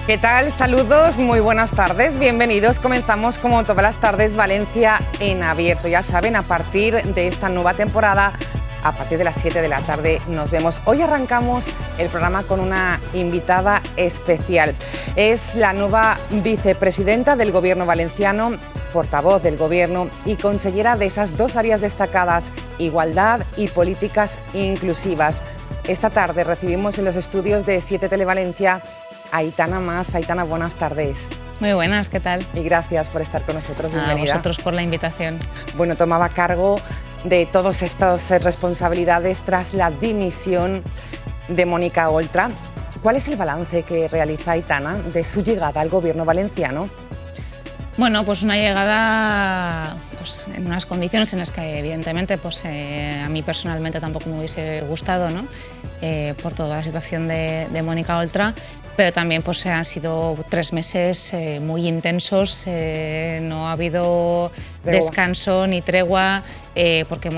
¿Qué tal? Saludos, muy buenas tardes, bienvenidos. Comenzamos como todas las tardes Valencia en abierto. Ya saben, a partir de esta nueva temporada, a partir de las 7 de la tarde nos vemos. Hoy arrancamos el programa con una invitada especial. Es la nueva vicepresidenta del Gobierno valenciano, portavoz del Gobierno y consellera de esas dos áreas destacadas, igualdad y políticas inclusivas. Esta tarde recibimos en los estudios de 7 Televalencia a Aitana Mas. Aitana, buenas tardes. Muy buenas, ¿qué tal? Y gracias por estar con nosotros, bienvenida. A vosotros por la invitación. Bueno, tomaba cargo de todas estas responsabilidades tras la dimisión de Mónica Oltra. ¿Cuál es el balance que realiza Aitana de su llegada al Gobierno valenciano? Bueno, pues una llegada en unas condiciones en las que evidentemente a mí personalmente tampoco me hubiese gustado, ¿no? Por toda la situación de Mónica Oltra, pero también han sido 3 meses muy intensos, no ha habido descanso ni tregua, porque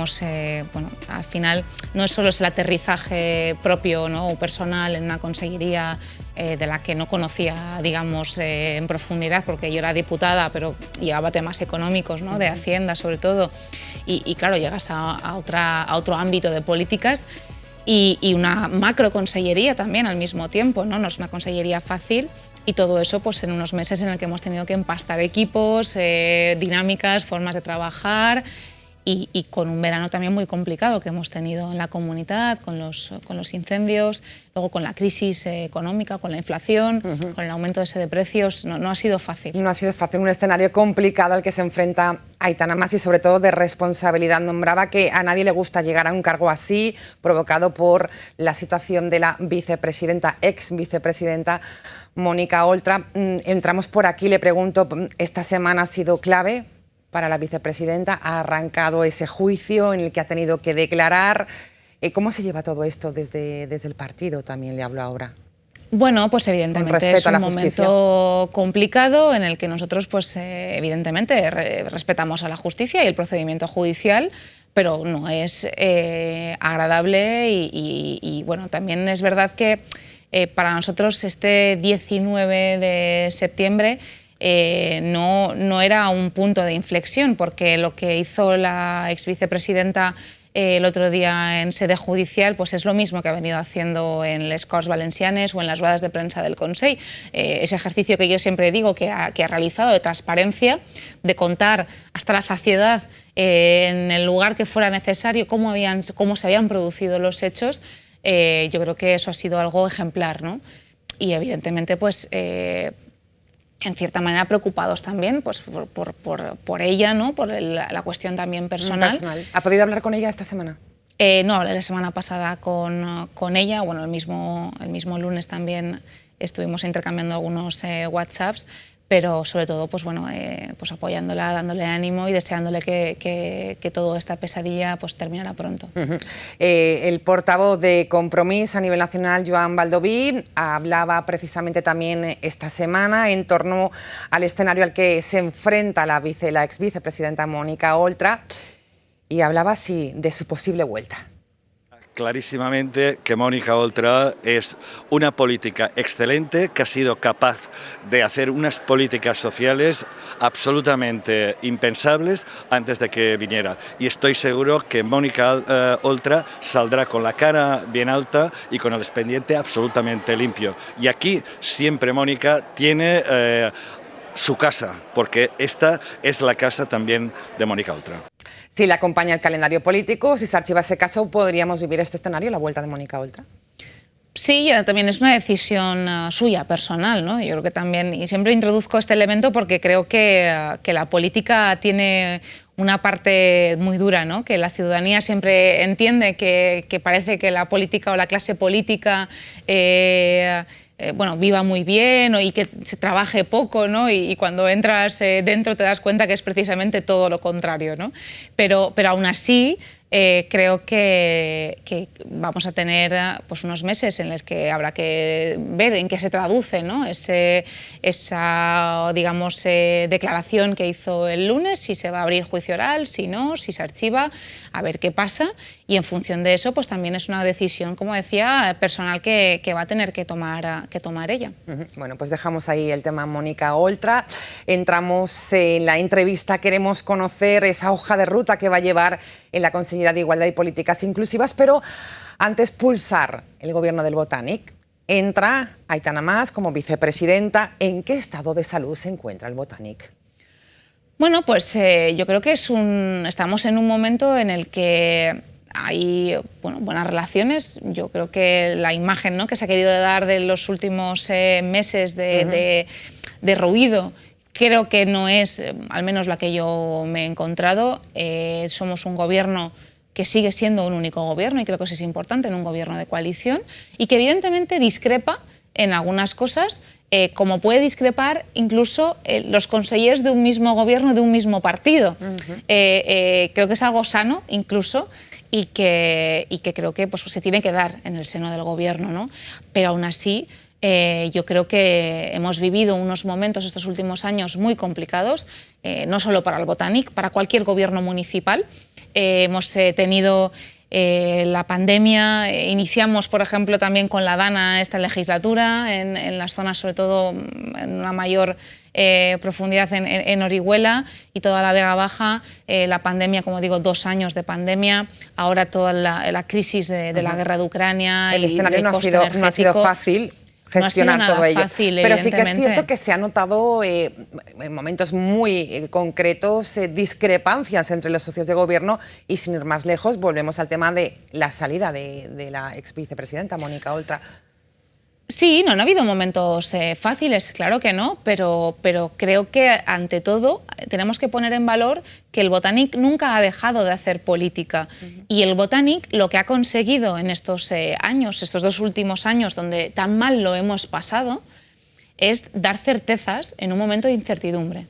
al final no solo es el aterrizaje propio, ¿no?, o personal en una consellería de la que no conocía, digamos, en profundidad, porque yo era diputada, pero llevaba temas económicos, ¿no?, de Hacienda sobre todo, y claro, llegas a otro ámbito de políticas, y una macroconsellería también al mismo tiempo, ¿no? No es una consellería fácil, y todo eso en unos meses en el que hemos tenido que empastar equipos, dinámicas, formas de trabajar, y con un verano también muy complicado que hemos tenido en la comunidad, con los incendios, luego con la crisis económica, con la inflación, con el aumento de precios. No ha sido fácil. No ha sido fácil, un escenario complicado al que se enfrenta Aitana Mas, y sobre todo de responsabilidad. Nombraba que a nadie le gusta llegar a un cargo así, provocado por la situación de la vicepresidenta, ex vicepresidenta Mónica Oltra. Entramos por aquí, le pregunto, esta semana ha sido clave para la vicepresidenta, ha arrancado ese juicio en el que ha tenido que declarar. ¿Cómo se lleva todo esto desde el partido? También le hablo ahora. Bueno, pues evidentemente es un momento complicado en el que nosotros, evidentemente, respetamos a la justicia y el procedimiento judicial, pero no es agradable y bueno, también es verdad que para nosotros este 19 de septiembre no era un punto de inflexión, porque lo que hizo la ex vicepresidenta el otro día en sede judicial es lo mismo que ha venido haciendo en les Corts Valencianes o en las ruedas de prensa del Consell. Ese ejercicio que yo siempre digo que ha realizado de transparencia, de contar hasta la saciedad en el lugar que fuera necesario cómo se habían producido los hechos, yo creo que eso ha sido algo ejemplar, ¿no? Y evidentemente en cierta manera preocupados también por ella, ¿no?, por la cuestión también personal. ¿Ha podido hablar con ella esta semana? No, hablé la semana pasada con ella. Bueno, el mismo lunes también estuvimos intercambiando algunos WhatsApps, pero sobre todo apoyándola, dándole ánimo y deseándole que toda esta pesadilla terminara pronto. El portavoz de Compromís a nivel nacional, Joan Baldoví, hablaba precisamente también esta semana en torno al escenario al que se enfrenta la ex vicepresidenta Mónica Oltra, y hablaba así de su posible vuelta. Clarísimamente que Mónica Oltra es una política excelente, que ha sido capaz de hacer unas políticas sociales absolutamente impensables antes de que viniera. Y estoy seguro que Mónica Oltra saldrá con la cara bien alta y con el expediente absolutamente limpio. Y aquí siempre Mónica tiene su casa, porque esta es la casa también de Mónica Oltra. Si le acompaña el calendario político, si se archiva ese caso, ¿podríamos vivir este escenario, la vuelta de Mónica Oltra? Sí, también es una decisión suya, personal, ¿no? Yo creo que también, y siempre introduzco este elemento porque creo que la política tiene una parte muy dura, ¿no? Que la ciudadanía siempre entiende que parece que la política o la clase política viva muy bien y que se trabaje poco, ¿no? Y cuando entras dentro te das cuenta que es precisamente todo lo contrario, ¿no? Pero aún así creo que vamos a tener unos meses en los que habrá que ver en qué se traduce, ¿no? Esa digamos, declaración que hizo el lunes, si se va a abrir juicio oral, si no, si se archiva, a ver qué pasa, y en función de eso también es una decisión, como decía, personal que va a tener que tomar que tomar ella. Bueno, pues dejamos ahí el tema Mónica Oltra. Entramos en la entrevista. Queremos conocer esa hoja de ruta que va a llevar en la Consellería de Igualdad y Políticas Inclusivas, pero antes pulsar el gobierno del Botànic. Entra Aitana Mas como vicepresidenta. ¿En qué estado de salud se encuentra el Botànic? Bueno, pues yo creo que estamos en un momento en el que hay buenas relaciones. Yo creo que la imagen, ¿no?, que se ha querido dar de los últimos meses de ruido, creo que no es al menos la que yo me he encontrado. Somos un gobierno que sigue siendo un único gobierno, y creo que eso es importante en un gobierno de coalición, y que evidentemente discrepa en algunas cosas, como puede discrepar incluso los consejeros de un mismo gobierno, de un mismo partido. Creo que es algo sano incluso, y que creo que pues, se tiene que dar en el seno del gobierno, ¿no? Pero aún así, yo creo que hemos vivido unos momentos estos últimos años muy complicados, no solo para el Botànic, para cualquier gobierno municipal. Hemos tenido la pandemia, iniciamos, por ejemplo, también con la DANA esta legislatura, en las zonas, sobre todo, en una mayor profundidad en Orihuela y toda la Vega Baja, la pandemia, como digo, 2 años de pandemia, ahora toda la crisis de la guerra de Ucrania. El escenario no ha sido fácil gestionar no ha sido todo ello. Fácil, pero sí que es cierto que se ha notado en momentos muy concretos discrepancias entre los socios de gobierno, y sin ir más lejos volvemos al tema de la salida de la ex vicepresidenta Mónica Oltra. Sí, no han habido momentos fáciles, claro que no, pero creo que ante todo tenemos que poner en valor que el Botànic nunca ha dejado de hacer política. Y el Botànic lo que ha conseguido en estos años, estos 2 últimos años donde tan mal lo hemos pasado, es dar certezas en un momento de incertidumbre.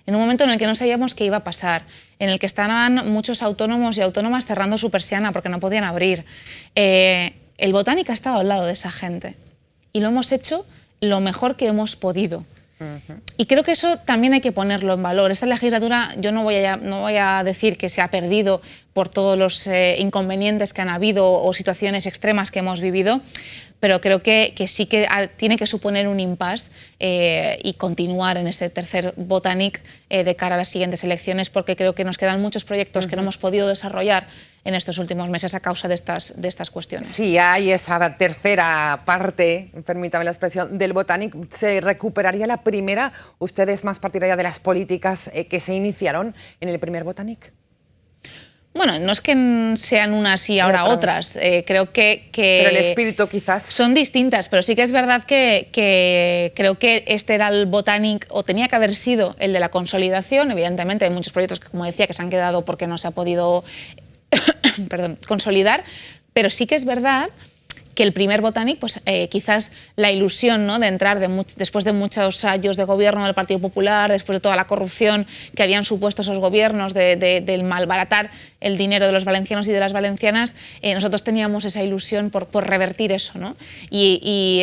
En un momento en el que no sabíamos qué iba a pasar, en el que estaban muchos autónomos y autónomas cerrando su persiana porque no podían abrir. El Botànic ha estado al lado de esa gente. Y lo hemos hecho lo mejor que hemos podido. Y creo que eso también hay que ponerlo en valor. Esta legislatura, yo no voy a decir que se ha perdido por todos los inconvenientes que han habido o situaciones extremas que hemos vivido, pero creo que sí que tiene que suponer un impasse y continuar en ese tercer Botànic de cara a las siguientes elecciones, porque creo que nos quedan muchos proyectos que no hemos podido desarrollar en estos últimos meses a causa de estas cuestiones. Sí, hay esa tercera parte, permítame la expresión, del Botànic. ¿Se recuperaría la primera? ¿Usted es más partidaria de las políticas que se iniciaron en el primer Botànic? Bueno, no es que sean unas y ahora otras, creo que... Pero el espíritu quizás... Son distintas, pero sí que es verdad que creo que este era el Botànic, o tenía que haber sido el de la consolidación. Evidentemente hay muchos proyectos que, como decía, que se han quedado porque no se ha podido consolidar, pero sí que es verdad que el primer Botànic, pues quizás la ilusión, ¿no?, de entrar después de muchos años de gobierno del Partido Popular, después de toda la corrupción que habían supuesto esos gobiernos, del malbaratar el dinero de los valencianos y de las valencianas, nosotros teníamos esa ilusión por revertir eso, ¿no? Y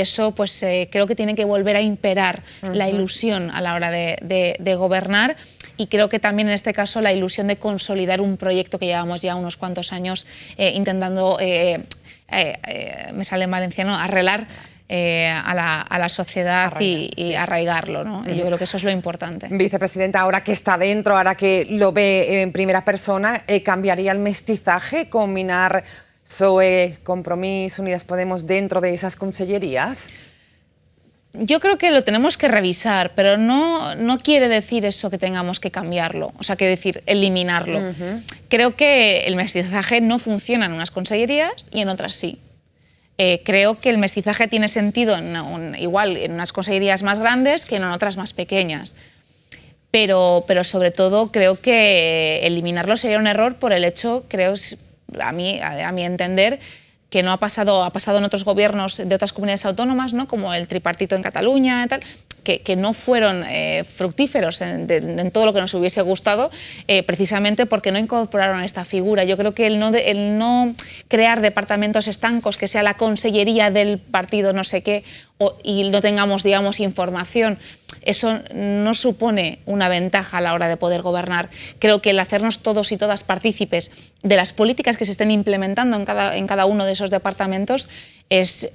eso pues creo que tiene que volver a imperar la ilusión a la hora de gobernar. Y creo que también en este caso la ilusión de consolidar un proyecto que llevamos ya unos cuantos años intentando, me sale en valenciano, arreglar a la sociedad y arraigarlo, ¿no? Y yo creo que eso es lo importante. Vicepresidenta, ahora que está dentro, ahora que lo ve en primera persona, ¿cambiaría el mestizaje, combinar PSOE, Compromís, Unidas Podemos dentro de esas consellerías? Yo creo que lo tenemos que revisar, pero no quiere decir eso que tengamos que cambiarlo, o sea, que decir eliminarlo. Creo que el mestizaje no funciona en unas consellerías y en otras sí. Creo que el mestizaje tiene sentido igual en unas consellerías más grandes que en otras más pequeñas. Pero sobre todo creo que eliminarlo sería un error por el hecho, creo, a mi entender, que no ha pasado en otros gobiernos de otras comunidades autónomas, ¿no?, como el tripartito en Cataluña y tal, que no fueron fructíferos en todo lo que nos hubiese gustado, precisamente porque no incorporaron esta figura. Yo creo que el no crear departamentos estancos, que sea la consellería del partido no sé qué, y no tengamos, digamos, información, eso no supone una ventaja a la hora de poder gobernar. Creo que el hacernos todos y todas partícipes de las políticas que se estén implementando en cada uno de esos departamentos es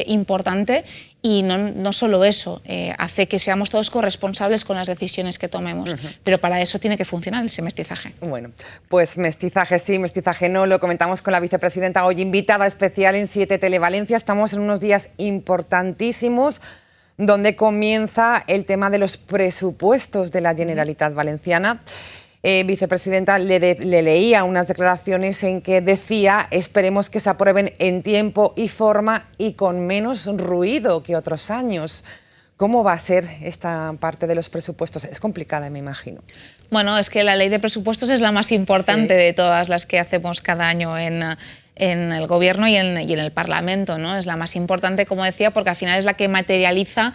importante, y no solo eso, hace que seamos todos corresponsables con las decisiones que tomemos, pero para eso tiene que funcionar ese mestizaje. Bueno, pues mestizaje sí, mestizaje no, lo comentamos con la vicepresidenta, hoy invitada especial en 7 Televalencia. Estamos en unos días importantísimos donde comienza el tema de los presupuestos de la Generalitat Valenciana. Vicepresidenta, le leía unas declaraciones en que decía: esperemos que se aprueben en tiempo y forma y con menos ruido que otros años. ¿Cómo va a ser esta parte de los presupuestos? Es complicada, me imagino. Bueno, es que la ley de presupuestos es la más importante de todas las que hacemos cada año en el Gobierno y en el Parlamento, ¿no? Es la más importante, como decía, porque al final es la que materializa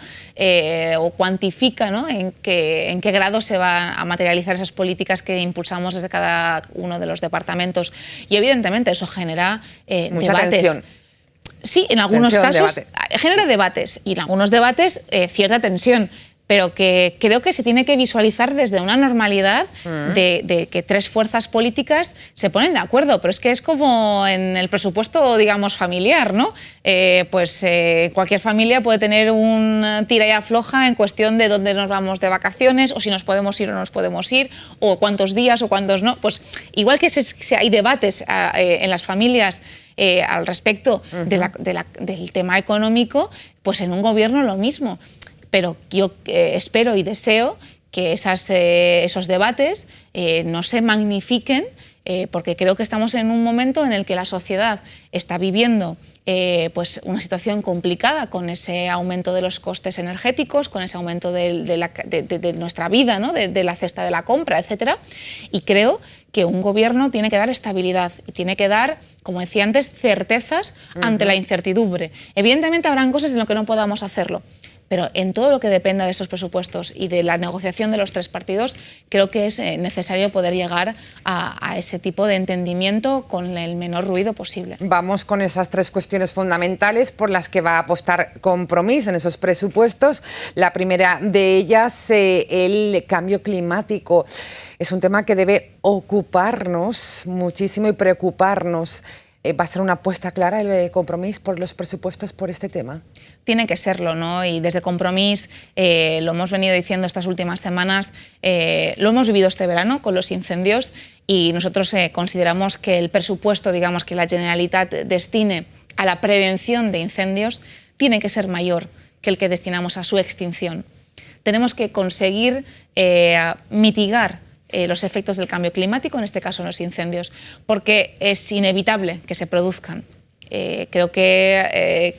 o cuantifica, ¿no?, en qué grado se van a materializar esas políticas que impulsamos desde cada uno de los departamentos. Y evidentemente eso genera mucha debates. tensión. Sí, en algunos casos genera debates y en algunos debates cierta tensión, pero que creo que se tiene que visualizar desde una normalidad de que 3 fuerzas políticas se ponen de acuerdo, pero es que es como en el presupuesto, digamos, familiar, ¿no? Cualquier familia puede tener un tira y afloja en cuestión de dónde nos vamos de vacaciones, o si nos podemos ir o no nos podemos ir, o cuántos días o cuántos no. Pues igual que hay debates en las familias al respecto del tema económico, pues en un gobierno lo mismo. Pero yo espero y deseo que esos debates no se magnifiquen, porque creo que estamos en un momento en el que la sociedad está viviendo pues una situación complicada con ese aumento de los costes energéticos, con ese aumento de nuestra vida, ¿no?, de la cesta de la compra, etcétera. Y creo que un gobierno tiene que dar estabilidad y tiene que dar, como decía antes, certezas ante la incertidumbre. Evidentemente habrán cosas en las que no podamos hacerlo, pero en todo lo que dependa de esos presupuestos y de la negociación de los 3 partidos, creo que es necesario poder llegar a ese tipo de entendimiento con el menor ruido posible. Vamos con esas 3 cuestiones fundamentales por las que va a apostar Compromís en esos presupuestos. La primera de ellas, el cambio climático. Es un tema que debe ocuparnos muchísimo y preocuparnos. ¿Va a ser una apuesta clara el Compromís por los presupuestos por este tema? Tiene que serlo, ¿no? Y desde Compromís, lo hemos venido diciendo estas últimas semanas, lo hemos vivido este verano con los incendios, y nosotros consideramos que el presupuesto, digamos, que la Generalitat destine a la prevención de incendios tiene que ser mayor que el que destinamos a su extinción. Tenemos que conseguir mitigar los efectos del cambio climático, en este caso en los incendios, porque es inevitable que se produzcan. Creo que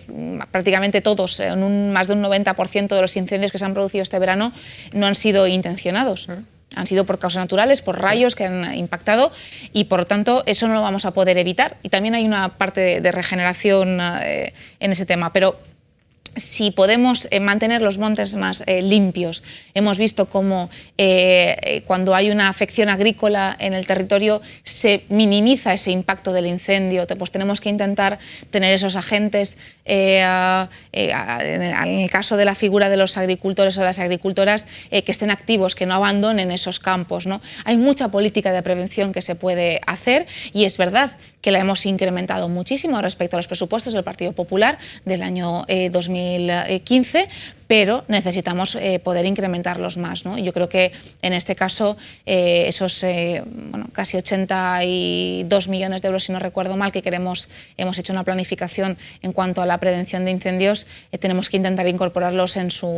prácticamente todos, más de un 90% de los incendios que se han producido este verano no han sido intencionados. Han sido por causas naturales, por rayos que han impactado, y por lo tanto eso no lo vamos a poder evitar. Y también hay una parte de regeneración en ese tema, pero si podemos mantener los montes más limpios. Hemos visto cómo cuando hay una afección agrícola en el territorio se minimiza ese impacto del incendio. Pues tenemos que intentar tener esos agentes, en el caso de la figura de los agricultores o de las agricultoras, que estén activos, que no abandonen esos campos, ¿no? Hay mucha política de prevención que se puede hacer, y es verdad que la hemos incrementado muchísimo respecto a los presupuestos del Partido Popular del año 2015, pero necesitamos poder incrementarlos más, ¿no? Yo creo que en este caso esos casi 82 millones de euros, si no recuerdo mal, que hemos hecho una planificación en cuanto a la prevención de incendios, tenemos que intentar incorporarlos en su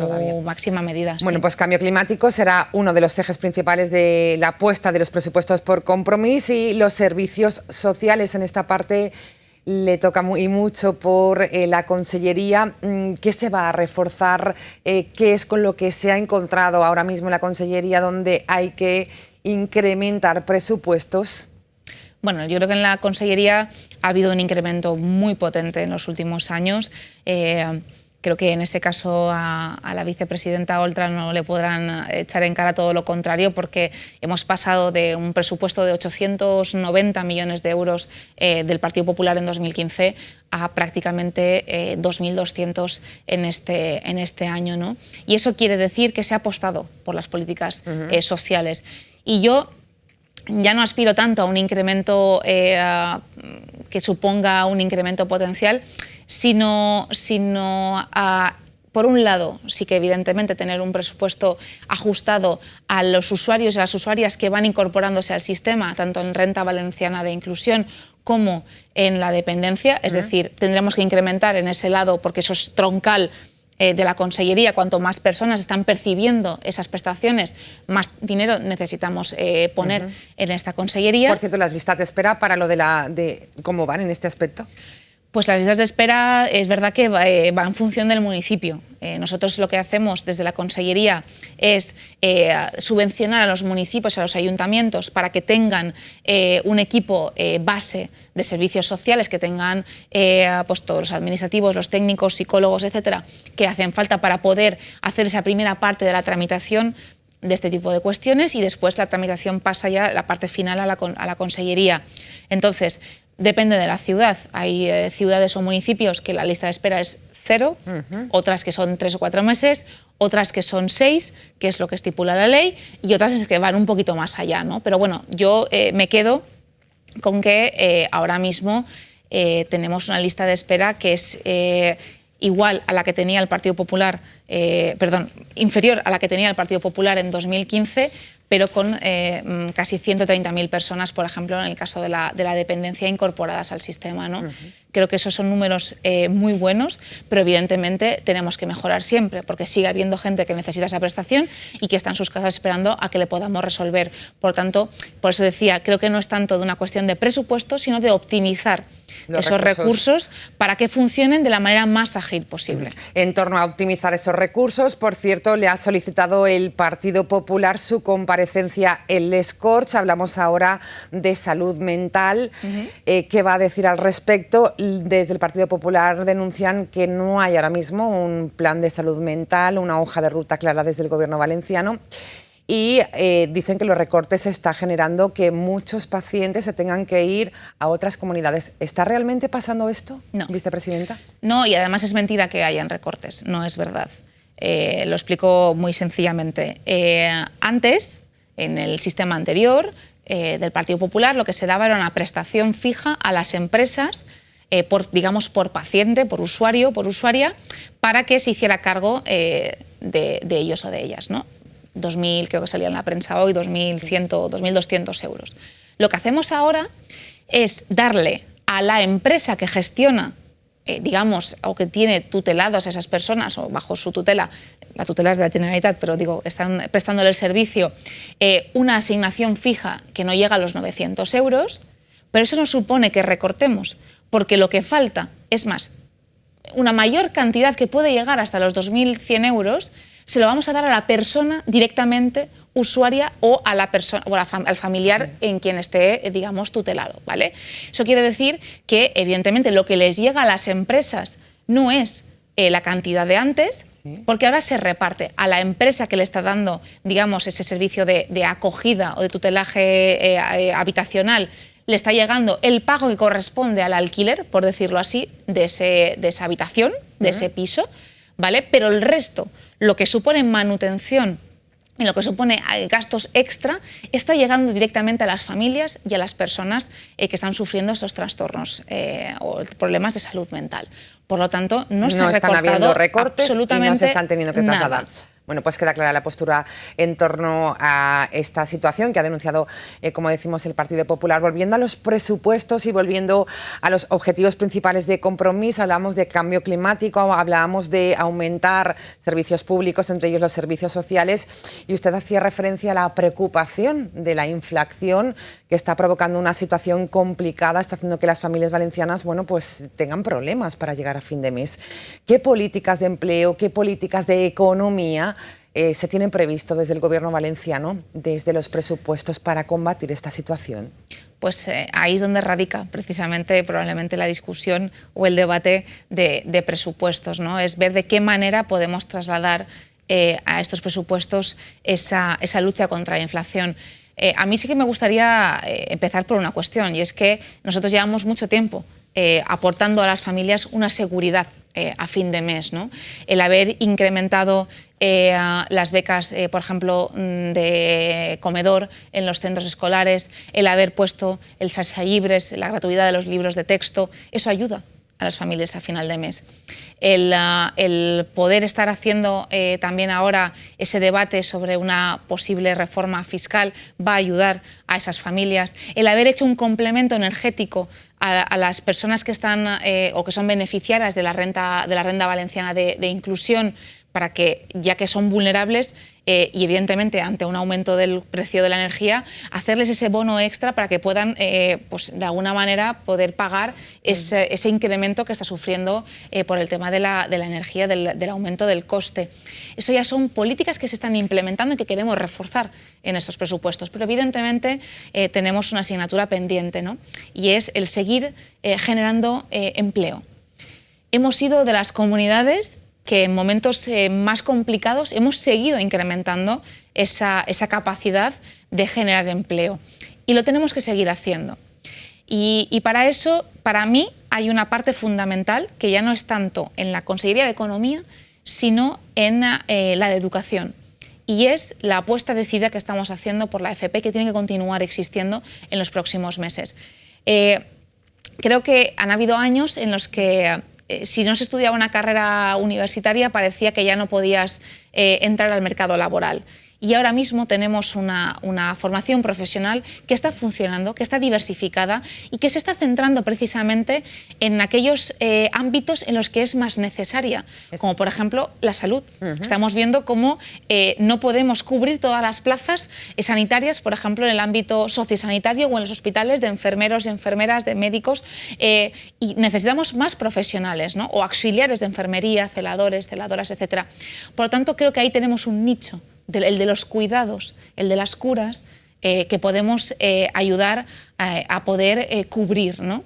máxima medida. Bueno, sí. Pues cambio climático será uno de los ejes principales de la apuesta de los presupuestos por Compromís, y los servicios sociales en esta parte le toca y mucho por la Consellería. ¿Qué se va a reforzar? ¿Qué es con lo que se ha encontrado ahora mismo en la Consellería donde hay que incrementar presupuestos? Bueno, yo creo que en la Consellería ha habido un incremento muy potente en los últimos años. Creo que en ese caso a la vicepresidenta Oltra no le podrán echar en cara todo lo contrario, porque hemos pasado de un presupuesto de 890 millones de euros del Partido Popular en 2015 a prácticamente 2.200 en este año, ¿no? Y eso quiere decir que se ha apostado por las políticas sociales. Y yo ya no aspiro tanto a un incremento que suponga un incremento potencial, sino a por un lado, sí que evidentemente tener un presupuesto ajustado a los usuarios y a las usuarias que van incorporándose al sistema, tanto en Renta Valenciana de Inclusión como en la dependencia, es decir, tendremos que incrementar en ese lado, porque eso es troncal de la Consellería. Cuanto más personas están percibiendo esas prestaciones, más dinero necesitamos poner en esta Consellería. Por cierto, las listas de espera para lo de cómo van en este aspecto. Pues las listas de espera es verdad que va en función del municipio. Nosotros lo que hacemos desde la Consellería es subvencionar a los municipios, a los ayuntamientos, para que tengan un equipo base de servicios sociales, que tengan pues todos los administrativos, los técnicos, psicólogos, etcétera, que hacen falta para poder hacer esa primera parte de la tramitación de este tipo de cuestiones, y después la tramitación pasa ya, la parte final, a la Consellería. Entonces, depende de la ciudad. Hay ciudades o municipios que la lista de espera es 0, otras que son 3 o 4 meses, otras que son 6, que es lo que estipula la ley, y otras que van un poquito más allá, ¿no? Pero bueno, yo me quedo con que ahora mismo tenemos una lista de espera que es igual a la que tenía el Partido Popular, inferior a la que tenía el Partido Popular en 2015, pero con casi 130.000 personas, por ejemplo, en el caso de la dependencia, incorporadas al sistema, ¿no? Creo que esos son números muy buenos, pero evidentemente tenemos que mejorar siempre, porque sigue habiendo gente que necesita esa prestación y que está en sus casas esperando a que le podamos resolver. Por tanto, por eso decía, creo que no es tanto de una cuestión de presupuesto, sino de optimizar esos recursos para que funcionen de la manera más ágil posible. En torno a optimizar esos recursos, por cierto, le ha solicitado el Partido Popular su comparecencia en Les Corts. Hablamos ahora de salud mental. ¿Qué va a decir al respecto? Desde el Partido Popular denuncian que no hay ahora mismo un plan de salud mental, una hoja de ruta clara desde el Gobierno valenciano. Y dicen que los recortes están generando que muchos pacientes se tengan que ir a otras comunidades. ¿Está realmente pasando esto, vicepresidenta? No, y además es mentira que hayan recortes, no es verdad. Lo explico muy sencillamente. Antes, en el sistema anterior del Partido Popular, lo que se daba era una prestación fija a las empresas, por paciente, por usuario, por usuaria, para que se hiciera cargo de ellos o de ellas, ¿no? 2.000, creo que salía en la prensa hoy, 2.100, 2.200 euros. Lo que hacemos ahora es darle a la empresa que gestiona, o que tiene tutelados a esas personas, o bajo su tutela, la tutela es de la Generalitat, pero digo, están prestándole el servicio, una asignación fija que no llega a los 900 euros, pero eso no supone que recortemos, porque lo que falta, es más, una mayor cantidad que puede llegar hasta los 2.100 euros, se lo vamos a dar a la persona directamente usuaria o a la persona o al familiar en quien esté, tutelado, ¿vale? Eso quiere decir que, evidentemente, lo que les llega a las empresas no es la cantidad de antes, porque ahora se reparte a la empresa que le está dando, ese servicio de acogida o de tutelaje habitacional. Le está llegando el pago que corresponde al alquiler, por decirlo así, de esa habitación, de ese piso, ¿vale? Pero el resto, lo que supone manutención y lo que supone gastos extra, está llegando directamente a las familias y a las personas que están sufriendo estos trastornos o problemas de salud mental. Por lo tanto, no se ha recortado están habiendo recortes absolutamente y no se están teniendo que trasladar. Nada. Bueno, pues queda clara la postura en torno a esta situación que ha denunciado, como decimos, el Partido Popular. Volviendo a los presupuestos y volviendo a los objetivos principales de Compromís, hablamos de cambio climático, hablábamos de aumentar servicios públicos, entre ellos los servicios sociales, y usted hacía referencia a la preocupación de la inflación que está provocando una situación complicada, está haciendo que las familias valencianas, pues tengan problemas para llegar a fin de mes. ¿Qué políticas de empleo, qué políticas de economía se tienen previsto desde el Gobierno valenciano, desde los presupuestos, para combatir esta situación? Pues ahí es donde radica precisamente probablemente la discusión o el debate de presupuestos, ¿no? Es ver de qué manera podemos trasladar a estos presupuestos esa lucha contra la inflación. A mí sí que me gustaría empezar por una cuestión, y es que nosotros llevamos mucho tiempo aportando a las familias una seguridad a fin de mes, ¿no? El haber incrementado las becas, por ejemplo, de comedor en los centros escolares, el haber puesto el Sasha Llibres, la gratuidad de los libros de texto, eso ayuda a las familias a final de mes. El poder estar haciendo también ahora ese debate sobre una posible reforma fiscal va a ayudar a esas familias. El haber hecho un complemento energético a las personas que están o que son beneficiarias de la renta valenciana de inclusión, para que, ya que son vulnerables y evidentemente ante un aumento del precio de la energía, hacerles ese bono extra para que puedan, pues, de alguna manera, poder pagar ese incremento que está sufriendo por el tema de la energía, del aumento del coste. Eso ya son políticas que se están implementando y que queremos reforzar en estos presupuestos, pero evidentemente tenemos una asignatura pendiente, ¿no? Y es el seguir generando empleo. Hemos sido de las comunidades que en momentos más complicados hemos seguido incrementando esa capacidad de generar empleo. Y lo tenemos que seguir haciendo. Y para eso, para mí, hay una parte fundamental que ya no es tanto en la Consellería de Economía, sino en la de Educación. Y es la apuesta decidida que estamos haciendo por la FP, que tiene que continuar existiendo en los próximos meses. Creo que han habido años en los que si no se estudiaba una carrera universitaria parecía que ya no podías entrar al mercado laboral. Y ahora mismo tenemos una formación profesional que está funcionando, que está diversificada y que se está centrando precisamente en aquellos ámbitos en los que es más necesaria, como por ejemplo la salud. Estamos viendo cómo no podemos cubrir todas las plazas sanitarias, por ejemplo en el ámbito sociosanitario o en los hospitales, de enfermeros y enfermeras, de médicos, y necesitamos más profesionales, ¿no? O auxiliares de enfermería, celadores, celadoras, etc. Por lo tanto, creo que ahí tenemos un nicho, el de los cuidados, el de las curas, que podemos ayudar a poder cubrir, ¿no?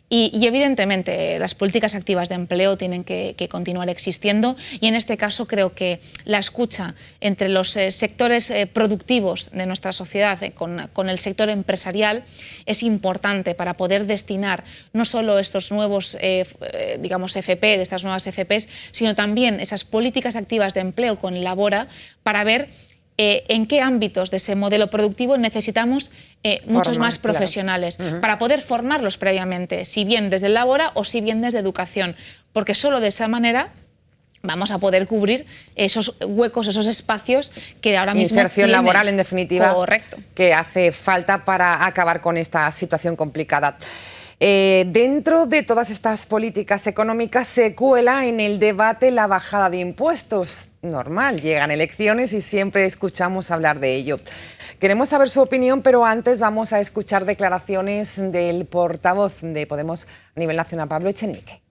Y evidentemente las políticas activas de empleo tienen que continuar existiendo, y en este caso creo que la escucha entre los sectores productivos de nuestra sociedad con el sector empresarial es importante para poder destinar no solo estos nuevos digamos FP, de estas nuevas FPs, sino también esas políticas activas de empleo con Labora, para ver en qué ámbitos de ese modelo productivo necesitamos muchos más profesionales, claro, para poder formarlos previamente, si bien desde el Labora o si bien desde Educación, porque solo de esa manera vamos a poder cubrir esos huecos, esos espacios que ahora mismo inserción laboral, en definitiva, correcto, que hace falta para acabar con esta situación complicada. Dentro de todas estas políticas económicas se cuela en el debate la bajada de impuestos. Normal, llegan elecciones y siempre escuchamos hablar de ello. Queremos saber su opinión, pero antes vamos a escuchar declaraciones del portavoz de Podemos a nivel nacional, Pablo Echenique.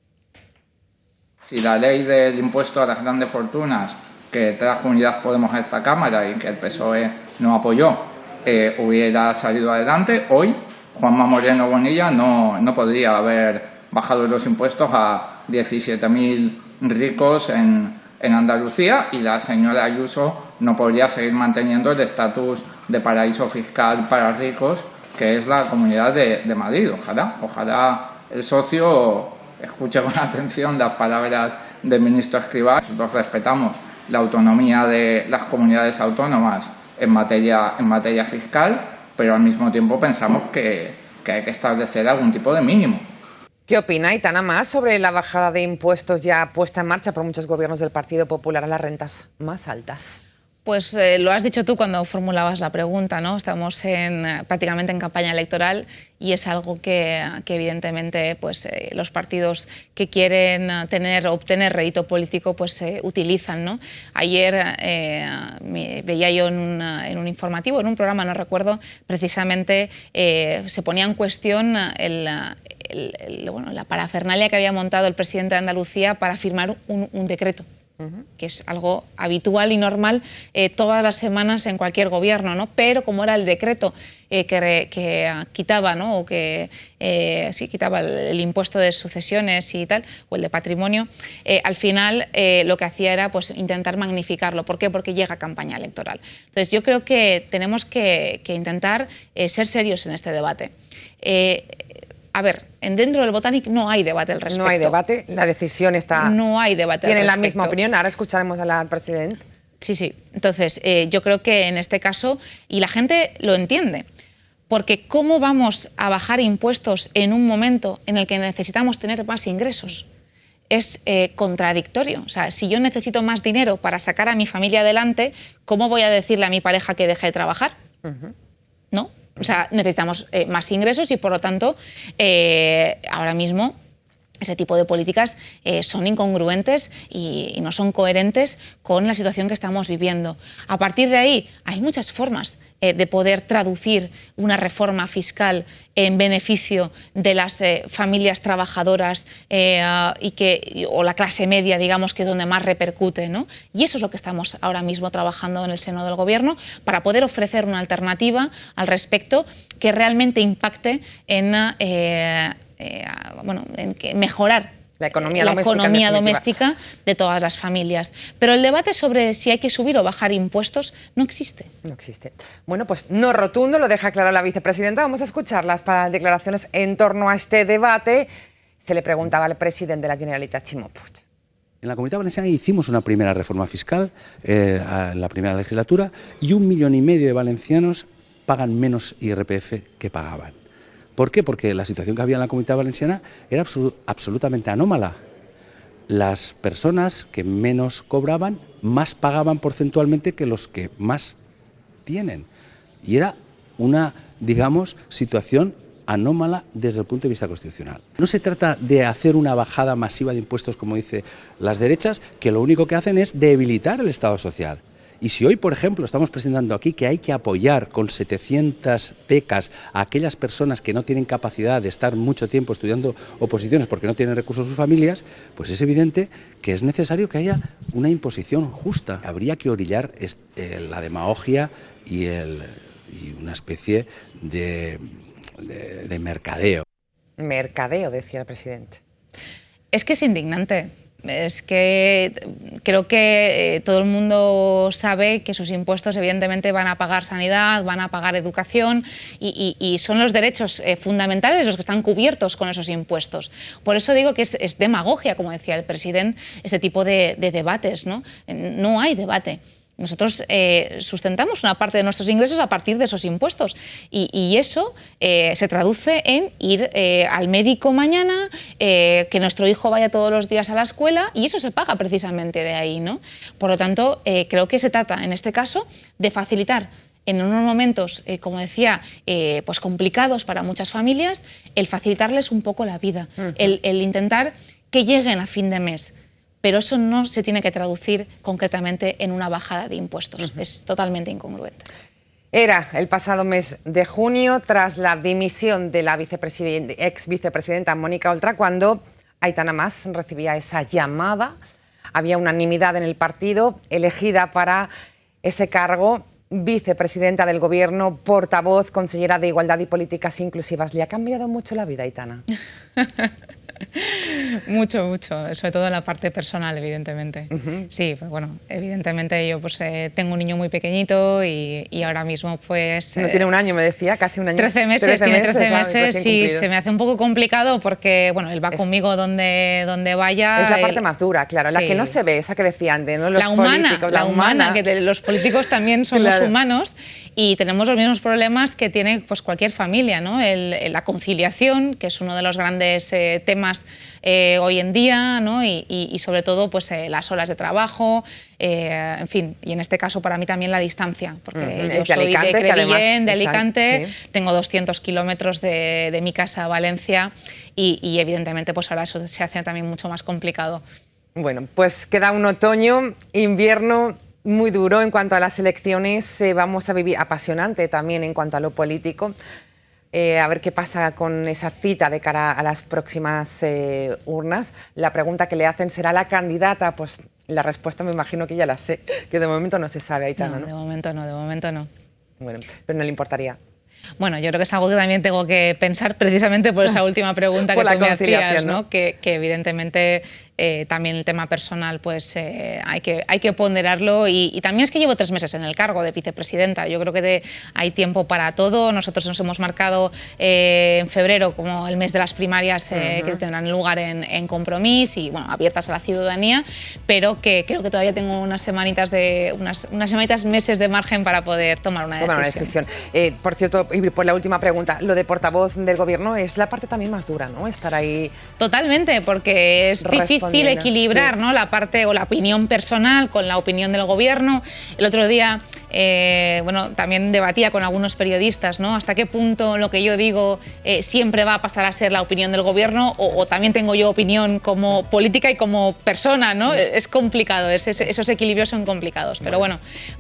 Si la ley del impuesto a las grandes fortunas que trajo Unidas Podemos a esta Cámara y que el PSOE no apoyó hubiera salido adelante, hoy Juanma Moreno Bonilla no podría haber bajado los impuestos a 17.000 ricos en Andalucía, y la señora Ayuso no podría seguir manteniendo el estatus de paraíso fiscal para ricos que es la Comunidad de Madrid. Ojalá el socio escuche con atención las palabras del ministro Escrivá. Nosotros respetamos la autonomía de las comunidades autónomas en materia fiscal, pero al mismo tiempo pensamos que hay que establecer algún tipo de mínimo. ¿Qué opina Aitana Mas sobre la bajada de impuestos ya puesta en marcha por muchos gobiernos del Partido Popular a las rentas más altas? Pues lo has dicho tú cuando formulabas la pregunta, ¿no? Estamos prácticamente en campaña electoral y es algo que evidentemente pues, los partidos que quieren obtener rédito político pues, utilizan, ¿no? Ayer veía yo en un informativo, en un programa, no recuerdo, precisamente se ponía en cuestión la parafernalia que había montado el presidente de Andalucía para firmar un decreto, que es algo habitual y normal todas las semanas en cualquier gobierno, ¿no? Pero como era el decreto que quitaba, ¿no? O que quitaba el impuesto de sucesiones y tal, o el de patrimonio, al final lo que hacía era pues, intentar magnificarlo. ¿Por qué? Porque llega campaña electoral. Entonces yo creo que tenemos que intentar ser serios en este debate. A ver, dentro del Botanic no hay debate al respecto. No hay debate, la decisión está... No hay debate al respecto. ¿Tienen la misma opinión? Ahora escucharemos al presidente. Sí. Entonces, yo creo que en este caso, y la gente lo entiende, porque ¿cómo vamos a bajar impuestos en un momento en el que necesitamos tener más ingresos? Es contradictorio. O sea, si yo necesito más dinero para sacar a mi familia adelante, ¿cómo voy a decirle a mi pareja que deje de trabajar? ¿No? O sea, necesitamos más ingresos y, por lo tanto, ahora mismo ese tipo de políticas son incongruentes y no son coherentes con la situación que estamos viviendo. A partir de ahí, hay muchas formas de poder traducir una reforma fiscal en beneficio de las familias trabajadoras o la clase media, digamos, que es donde más repercute, ¿no? Y eso es lo que estamos ahora mismo trabajando en el seno del Gobierno para poder ofrecer una alternativa al respecto que realmente impacte en mejorar la economía doméstica de todas las familias. Pero el debate sobre si hay que subir o bajar impuestos no existe. No existe. Bueno, pues no rotundo, lo deja claro la vicepresidenta. Vamos a escuchar las declaraciones en torno a este debate. Se le preguntaba al presidente de la Generalitat, Ximo Puig. En la Comunitat Valenciana hicimos una primera reforma fiscal en la primera legislatura y 1,5 millones de valencianos pagan menos IRPF que pagaban. ¿Por qué? Porque la situación que había en la Comunidad Valenciana era absolutamente anómala. Las personas que menos cobraban más pagaban porcentualmente que los que más tienen. Y era una, digamos, situación anómala desde el punto de vista constitucional. No se trata de hacer una bajada masiva de impuestos, como dicen las derechas, que lo único que hacen es debilitar el Estado social. Y si hoy, por ejemplo, estamos presentando aquí que hay que apoyar con 700 becas a aquellas personas que no tienen capacidad de estar mucho tiempo estudiando oposiciones porque no tienen recursos sus familias, pues es evidente que es necesario que haya una imposición justa. Habría que orillar la demagogia y una especie de mercadeo. Mercadeo, decía el presidente. Es que es indignante. Es que creo que todo el mundo sabe que sus impuestos evidentemente van a pagar sanidad, van a pagar educación y son los derechos fundamentales los que están cubiertos con esos impuestos. Por eso digo que es demagogia, como decía el presidente, este tipo de debates, ¿no? No hay debate. Nosotros sustentamos una parte de nuestros ingresos a partir de esos impuestos y eso se traduce en ir al médico mañana, que nuestro hijo vaya todos los días a la escuela y eso se paga precisamente de ahí, ¿no? Por lo tanto, creo que se trata en este caso de facilitar en unos momentos, como decía, pues complicados para muchas familias, el facilitarles un poco la vida, el intentar que lleguen a fin de mes. Pero eso no se tiene que traducir concretamente en una bajada de impuestos. Es totalmente incongruente. Era el pasado mes de junio, tras la dimisión de la ex vicepresidenta Mónica Oltra, cuando Aitana Mas recibía esa llamada. Había unanimidad en el partido, elegida para ese cargo, vicepresidenta del Gobierno, portavoz, consellera de Igualdad y Políticas Inclusivas. ¿Le ha cambiado mucho la vida, Aitana? Mucho, mucho, sobre todo en la parte personal, evidentemente. Sí, pues bueno, evidentemente yo pues tengo un niño muy pequeñito y ahora mismo pues... No tiene un año, me decía, casi un año. 13 meses, tiene 13 meses y se me hace un poco complicado porque, bueno, él va conmigo donde vaya. Es la parte más dura, claro, la que no se ve, esa que decía antes, ¿no? La humana, que los políticos también somos humanos y tenemos los mismos problemas que tiene pues cualquier familia, ¿no? La conciliación, que es uno de los grandes temas hoy en día, ¿no? y sobre todo pues las horas de trabajo, en fin, y en este caso para mí también la distancia, porque yo soy de Crevillent, de Alicante, sí. Tengo 200 kilómetros de mi casa a Valencia y evidentemente pues ahora eso se hace también mucho más complicado. Bueno, pues queda un otoño, invierno muy duro en cuanto a las elecciones, vamos a vivir apasionante también en cuanto a lo político. A ver qué pasa con esa cita de cara a las próximas urnas. La pregunta que le hacen, ¿será la candidata? Pues la respuesta me imagino que ya la sé, que de momento no se sabe, Aitana, ¿no? De momento no. Bueno, pero no le importaría. Bueno, yo creo que es algo que también tengo que pensar precisamente por esa última pregunta que tú me hacías, ¿no? Que evidentemente también el tema personal pues hay que ponderarlo y también es que llevo 3 meses en el cargo de vicepresidenta. Yo creo que hay tiempo para todo. Nosotros nos hemos marcado en febrero como el mes de las primarias que tendrán lugar en Compromís y bueno, abiertas a la ciudadanía, pero que creo que todavía tengo unas semanitas, meses de margen para poder tomar una decisión. Por cierto, y por la última pregunta, lo de portavoz del gobierno es la parte también más dura, ¿no? Estar ahí. Totalmente, porque es difícil equilibrar, ¿no? La parte o la opinión personal con la opinión del gobierno. El otro día también debatía con algunos periodistas, ¿no? Hasta qué punto lo que yo digo siempre va a pasar a ser la opinión del gobierno o también tengo yo opinión como política y como persona, ¿no? Es complicado, esos equilibrios son complicados,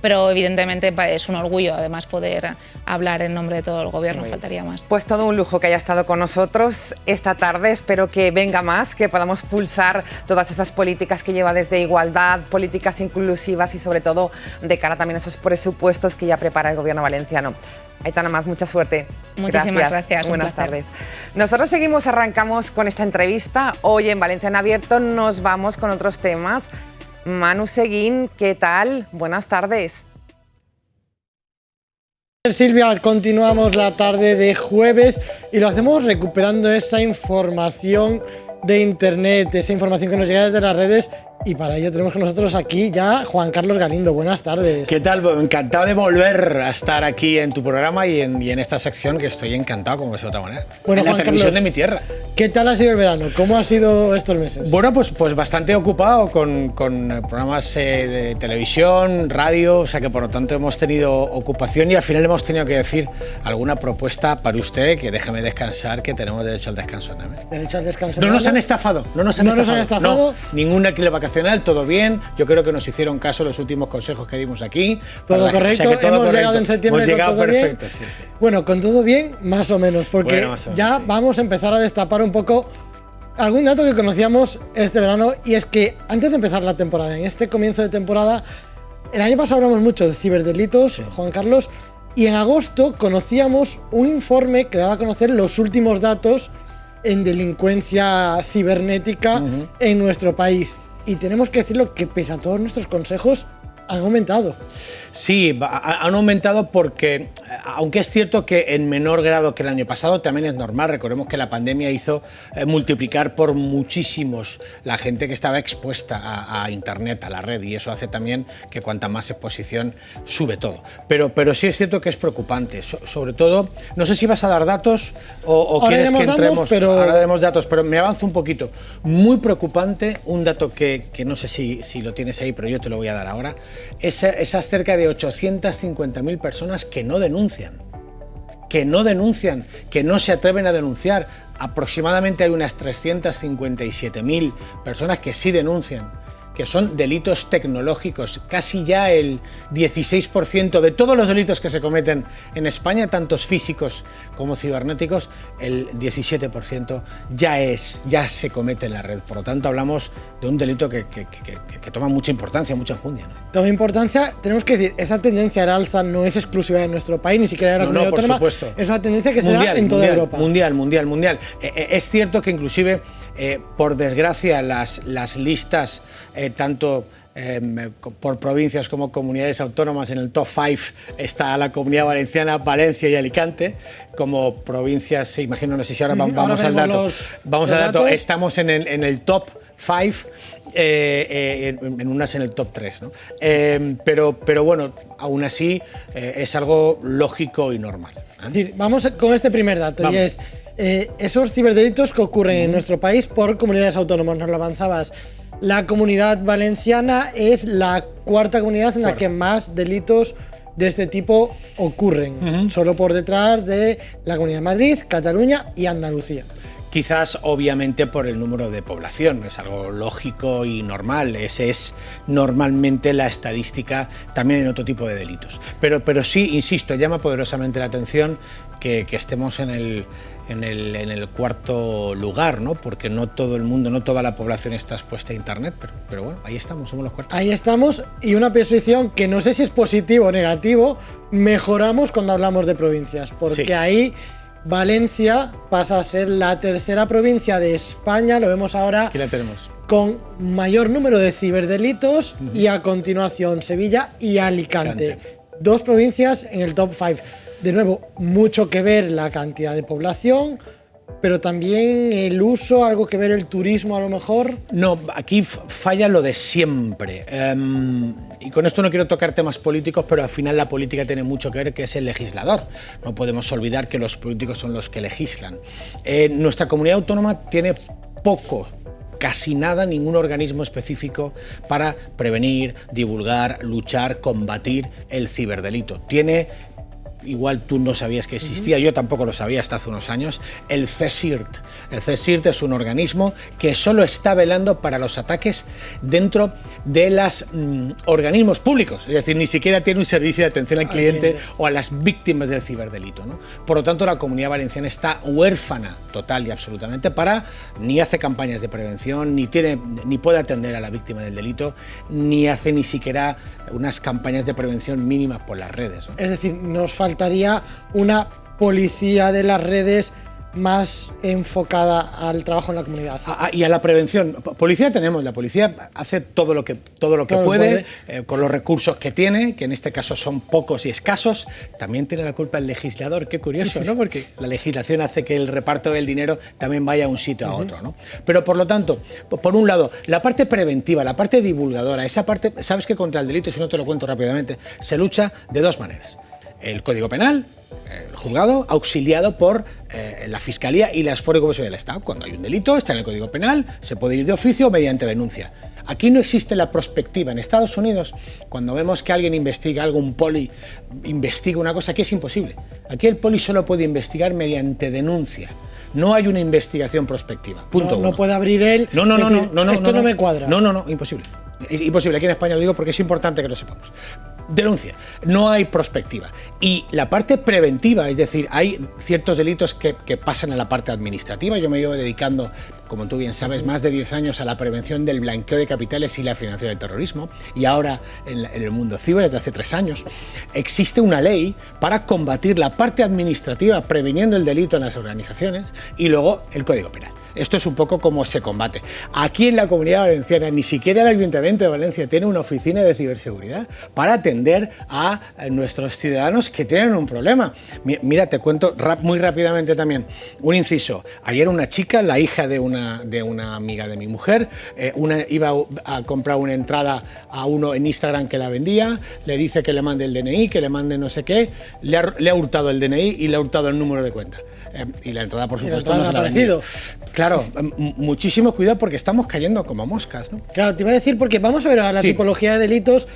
pero evidentemente es un orgullo además poder hablar en nombre de todo el gobierno, faltaría más. Pues todo un lujo que haya estado con nosotros esta tarde, espero que venga más, que podamos pulsar todas esas políticas que lleva desde igualdad, políticas inclusivas y sobre todo de cara también a esos presupuestos que ya prepara el gobierno valenciano. Aitana Mas, mucha suerte. Muchísimas gracias. Buenas tardes. Nosotros arrancamos con esta entrevista. Hoy en Valencia en Abierto nos vamos con otros temas. Manu Seguín, ¿qué tal? Buenas tardes. Silvia, continuamos la tarde de jueves y lo hacemos recuperando esa información de internet, esa información que nos llega desde las redes. Y para ello tenemos con nosotros aquí ya Juan Carlos Galindo. Buenas tardes. ¿Qué tal? Encantado de volver a estar aquí en tu programa y en esta sección que estoy encantado, como es de otra manera. Bueno, en la Juan televisión Carlos, de mi tierra. ¿Qué tal ha sido el verano? ¿Cómo ha sido estos meses? Bueno, pues bastante ocupado con programas de televisión, radio, o sea que por lo tanto hemos tenido ocupación y al final hemos tenido que decir alguna propuesta para usted, que déjeme descansar, que tenemos derecho al descanso también. ¿Derecho al descanso? No nos han estafado, no nos han estafado. No, ningún alquiler vacacional, todo bien. Yo creo que nos hicieron caso los últimos consejos que dimos aquí. Todo correcto, o sea hemos llegado en septiembre con todo perfecto, bien. Sí. Bueno, con todo bien, más o menos, porque más o menos, ya vamos a empezar a destapar un poco algún dato que conocíamos este verano, y es que antes de empezar la temporada, en este comienzo de temporada, el año pasado hablamos mucho de ciberdelitos, Juan Carlos, y en agosto conocíamos un informe que daba a conocer los últimos datos en delincuencia cibernética en nuestro país. Y tenemos que decirlo que pese a todos nuestros consejos, han aumentado. Sí, han aumentado porque, aunque es cierto que en menor grado que el año pasado, también es normal. Recordemos que la pandemia hizo multiplicar por muchísimos la gente que estaba expuesta a Internet, a la red, y eso hace también que cuanta más exposición sube todo. Pero sí es cierto que es preocupante, sobre todo, no sé si vas a dar datos o quieres que entremos. Ahora daremos datos, pero me avanzo un poquito. Muy preocupante, un dato que no sé si lo tienes ahí, pero yo te lo voy a dar ahora. Esas cerca de 850.000 personas que no denuncian, que no se atreven a denunciar. Aproximadamente hay unas 357.000 personas que sí denuncian, que son delitos tecnológicos. Casi ya el 16% de todos los delitos que se cometen en España, tantos físicos como cibernéticos, el 17% ya se comete en la red. Por lo tanto, hablamos de un delito que toma mucha importancia, mucha enjundia, ¿no? Toma importancia, tenemos que decir, esa tendencia al alza no es exclusiva de nuestro país, ni siquiera de la comunidad autónoma. Por supuesto. Es una tendencia que se da en toda Europa. Mundial. Es cierto que inclusive, por desgracia, las listas, tanto por provincias como comunidades autónomas, en el top 5 está la Comunidad Valenciana, Valencia y Alicante. Como provincias, imagino, no sé si ahora vamos al dato. Estamos en el top 5, en unas en el top 3, ¿no? Pero bueno, aún así es algo lógico y normal, ¿eh? Es decir, vamos con este primer dato, y es esos ciberdelitos que ocurren en nuestro país por comunidades autónomas. Nos lo avanzabas. La Comunidad Valenciana es la cuarta comunidad en la que más delitos de este tipo ocurren, solo por detrás de la Comunidad de Madrid, Cataluña y Andalucía. Quizás, obviamente, por el número de población, es algo lógico y normal. Esa es normalmente la estadística también en otro tipo de delitos. Pero sí, insisto, llama poderosamente la atención que estemos en el cuarto lugar, ¿no? Porque no todo el mundo, no toda la población está expuesta a Internet, pero bueno, ahí estamos, somos los cuartos. Ahí estamos, y una posición que no sé si es positivo o negativo, mejoramos cuando hablamos de provincias, porque ahí Valencia pasa a ser la tercera provincia de España, lo vemos ahora. Aquí la tenemos. con mayor número de ciberdelitos y a continuación Sevilla y Alicante. 2 provincias en el top 5. De nuevo, mucho que ver la cantidad de población, pero también el uso, algo que ver el turismo a lo mejor. No, aquí falla lo de siempre. Y con esto no quiero tocar temas políticos, pero al final la política tiene mucho que ver, que es el legislador. No podemos olvidar que los políticos son los que legislan. Nuestra comunidad autónoma tiene poco, casi nada, ningún organismo específico para prevenir, divulgar, luchar, combatir el ciberdelito. Tiene, igual tú no sabías que existía, yo tampoco lo sabía hasta hace unos años, el CSIRT. El CSIRT es un organismo que solo está velando para los ataques dentro de los organismos públicos, es decir, ni siquiera tiene un servicio de atención al cliente o a las víctimas del ciberdelito, ¿no? Por lo tanto, la Comunidad Valenciana está huérfana total y absolutamente ni hace campañas de prevención, ni puede atender a la víctima del delito, ni hace ni siquiera unas campañas de prevención mínimas por las redes, ¿no? Es decir, nos faltaría una policía de las redes más enfocada al trabajo en la comunidad. Y a la prevención. Policía tenemos, la policía hace todo lo que puede. Con los recursos que tiene, que en este caso son pocos y escasos. También tiene la culpa el legislador, qué curioso, ¿no? Porque la legislación hace que el reparto del dinero también vaya a un sitio a otro, ¿no? Pero por lo tanto, por un lado, la parte preventiva, la parte divulgadora, esa parte, sabes que contra el delito, si no te lo cuento rápidamente, se lucha de 2 maneras. El Código Penal, el juzgado, auxiliado por la Fiscalía y las fuerzas de seguridad del Estado. Cuando hay un delito, está en el Código Penal, se puede ir de oficio o mediante denuncia. Aquí no existe la prospectiva. En Estados Unidos, cuando vemos que alguien investiga algo, un poli investiga una cosa, aquí es imposible. Aquí el poli solo puede investigar mediante denuncia. No hay una investigación prospectiva. Punto uno. No puede abrir él. No, esto no me cuadra. No, imposible. Es imposible. Aquí en España lo digo porque es importante que lo sepamos. Denuncia, no hay prospectiva. Y la parte preventiva, es decir, hay ciertos delitos que pasan a la parte administrativa. Yo me llevo dedicando, como tú bien sabes, más de 10 años a la prevención del blanqueo de capitales y la financiación del terrorismo. Y ahora, en el mundo ciber, desde hace 3 años, existe una ley para combatir la parte administrativa, previniendo el delito en las organizaciones, y luego el Código Penal. Esto es un poco como se combate. Aquí en la Comunidad Valenciana, ni siquiera el Ayuntamiento de Valencia tiene una oficina de ciberseguridad para atender a nuestros ciudadanos que tienen un problema. Mira, te cuento muy rápidamente también un inciso. Ayer una chica, la hija de una amiga de mi mujer, iba a comprar una entrada a uno en Instagram que la vendía, le dice que le mande el DNI, que le mande no sé qué, le ha hurtado el DNI y le ha hurtado el número de cuenta. Y la entrada, por supuesto, no se la ha vendido. Claro, muchísimo cuidado porque estamos cayendo como moscas, ¿no? Claro, te iba a decir porque vamos a ver ahora la tipología de delitos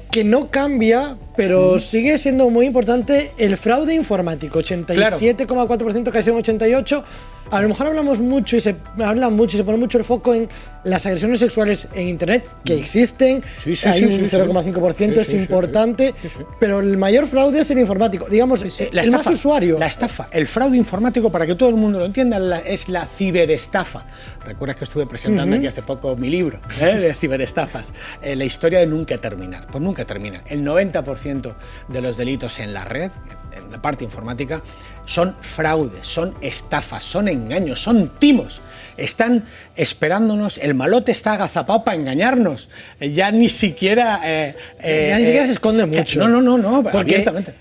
que no cambia, pero sigue siendo muy importante el fraude informático, 87,4%, casi un 88%. A lo mejor hablamos mucho y se pone mucho el foco en las agresiones sexuales en internet, que existen, hay un 0,5%, es importante, pero el mayor fraude es el informático, digamos, el más usuario. La estafa, el fraude informático, para que todo el mundo lo entienda, es la ciberestafa. Recuerdas que estuve presentando aquí hace poco mi libro de ciberestafas, la historia de nunca terminar. Pues nunca termina. El 90% de los delitos en la red, en la parte informática, son fraudes, son estafas, son engaños, son timos. Están esperándonos, el malote está agazapado para engañarnos. Ya ni siquiera se esconde mucho. No, abiertamente.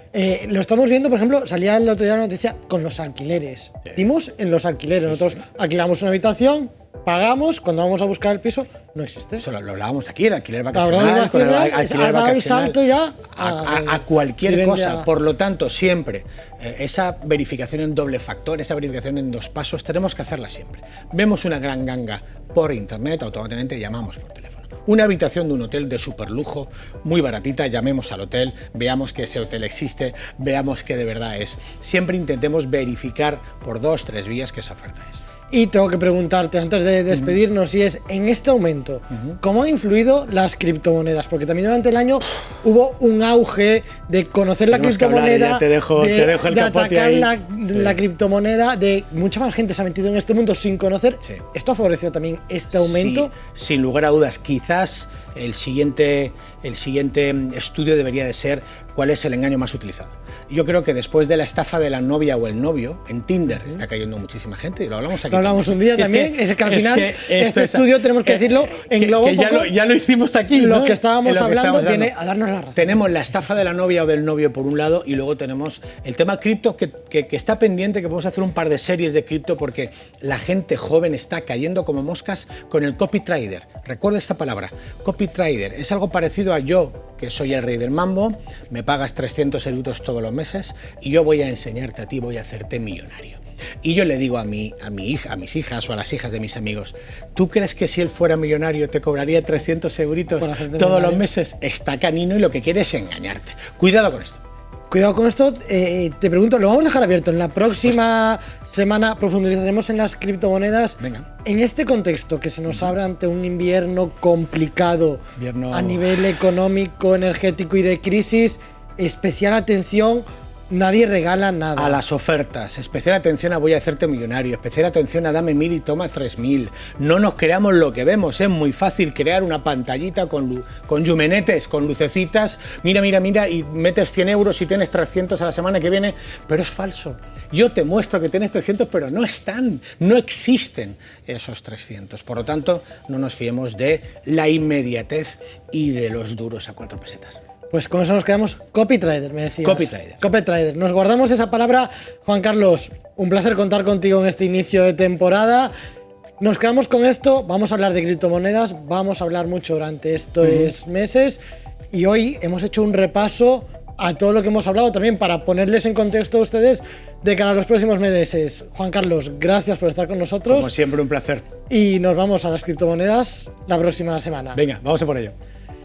Lo estamos viendo, por ejemplo, salía el otro día la noticia con los alquileres. Timos en los alquileres. Nosotros alquilamos una habitación, pagamos, cuando vamos a buscar el piso, no existe. Eso lo hablábamos aquí, el alquiler vacacional, con el alquiler vacacional, salto ya a cualquier cosa. Por lo tanto, siempre esa verificación en doble factor, esa verificación en 2 pasos, tenemos que hacerla siempre. Vemos una gran ganga por internet, automáticamente llamamos por teléfono. Una habitación de un hotel de superlujo, muy baratita, llamemos al hotel, veamos que ese hotel existe, veamos que de verdad es. Siempre intentemos verificar por 2 o 3 vías que esa oferta es. Y tengo que preguntarte, antes de despedirnos, si es en este aumento, ¿cómo han influido las criptomonedas? Porque también durante el año hubo un auge de conocer la criptomoneda, de atacar la criptomoneda, de mucha más gente se ha metido en este mundo sin conocer. Sí. ¿Esto ha favorecido también este aumento? Sí, sin lugar a dudas. Quizás el siguiente estudio debería de ser cuál es el engaño más utilizado. yo creo que después de la estafa de la novia o el novio, en Tinder está cayendo muchísima gente, y lo hablamos aquí. Lo hablamos un día también, es que al final este estudio, tenemos que decirlo, engloba un poco ya lo hicimos aquí, lo ¿no? que estábamos hablando viene a darnos la razón. Tenemos la estafa de la novia o del novio por un lado, y luego tenemos el tema cripto que está pendiente, que podemos hacer un par de series de cripto, porque la gente joven está cayendo como moscas con el copy trader. Recuerda esta palabra, copy trader. Es algo parecido a yo, que soy el rey del mambo, me pagas 300 euros todos los meses y yo voy a enseñarte a ti, voy a hacerte millonario. Y yo le digo a mi hija, a mis hijas o a las hijas de mis amigos, ¿tú crees que si él fuera millonario te cobraría 300 euritos todos los meses? Está canino y lo que quiere es engañarte. Cuidado con esto. Cuidado con esto, te pregunto, lo vamos a dejar abierto. En la próxima semana profundizaremos en las criptomonedas. Venga. En este contexto que se nos abre ante un invierno complicado a nivel económico, energético y de crisis, especial atención, nadie regala nada. A las ofertas, especial atención a voy a hacerte millonario, especial atención a dame 1000 y toma 3000. No nos creamos lo que vemos, es muy fácil crear una pantallita con llumenetes, con lucecitas, mira, y metes 100 euros y tienes 300 a la semana que viene, pero es falso. Yo te muestro que tienes 300, pero no están, no existen esos 300. Por lo tanto, no nos fiemos de la inmediatez y de los duros a 4 pesetas. Pues con eso nos quedamos. Copy trader, me decías. Copy trader. Copy trader. Nos guardamos esa palabra. Juan Carlos, un placer contar contigo en este inicio de temporada. Nos quedamos con esto. Vamos a hablar de criptomonedas. Vamos a hablar mucho durante estos meses. Y hoy hemos hecho un repaso a todo lo que hemos hablado también para ponerles en contexto a ustedes de cara a los próximos meses. Juan Carlos, gracias por estar con nosotros. Como siempre, un placer. Y nos vamos a las criptomonedas la próxima semana. Venga, vamos a por ello.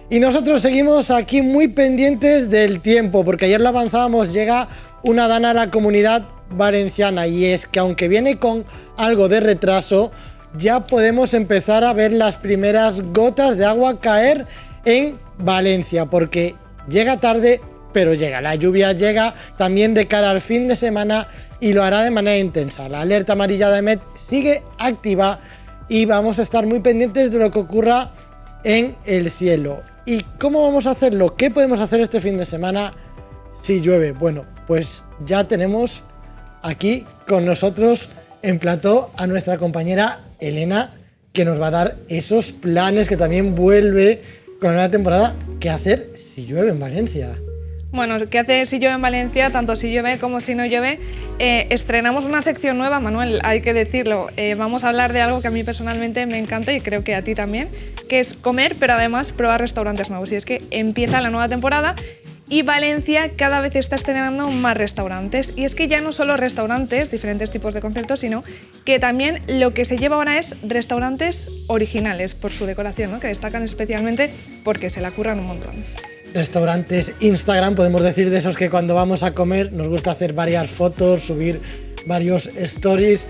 Y nosotros seguimos aquí muy pendientes del tiempo, porque ayer lo avanzábamos, llega una dana a la Comunidad Valenciana, y es que aunque viene con algo de retraso, ya podemos empezar a ver las primeras gotas de agua caer en Valencia, porque llega tarde, pero llega. La lluvia llega también de cara al fin de semana y lo hará de manera intensa. La alerta amarilla de Met sigue activa y vamos a estar muy pendientes de lo que ocurra en el cielo. ¿Y cómo vamos a hacerlo? ¿Qué podemos hacer este fin de semana si llueve? Bueno, pues ya tenemos aquí con nosotros en plató a nuestra compañera Elena, que nos va a dar esos planes que también vuelve con la nueva temporada. ¿Qué hacer si llueve en Valencia? Bueno, ¿qué hacer si llueve en Valencia? Tanto si llueve como si no llueve. Estrenamos una sección nueva, Manuel, hay que decirlo. Vamos a hablar de algo que a mí personalmente me encanta y creo que a ti también, que es comer, pero además probar restaurantes nuevos. Y es que empieza la nueva temporada y Valencia cada vez está estrenando más restaurantes. Y es que ya no solo restaurantes, diferentes tipos de conceptos, sino que también lo que se lleva ahora es restaurantes originales por su decoración, ¿no? Que destacan especialmente porque se la curran un montón. Restaurantes Instagram, podemos decir, de esos que cuando vamos a comer nos gusta hacer varias fotos, subir varios stories.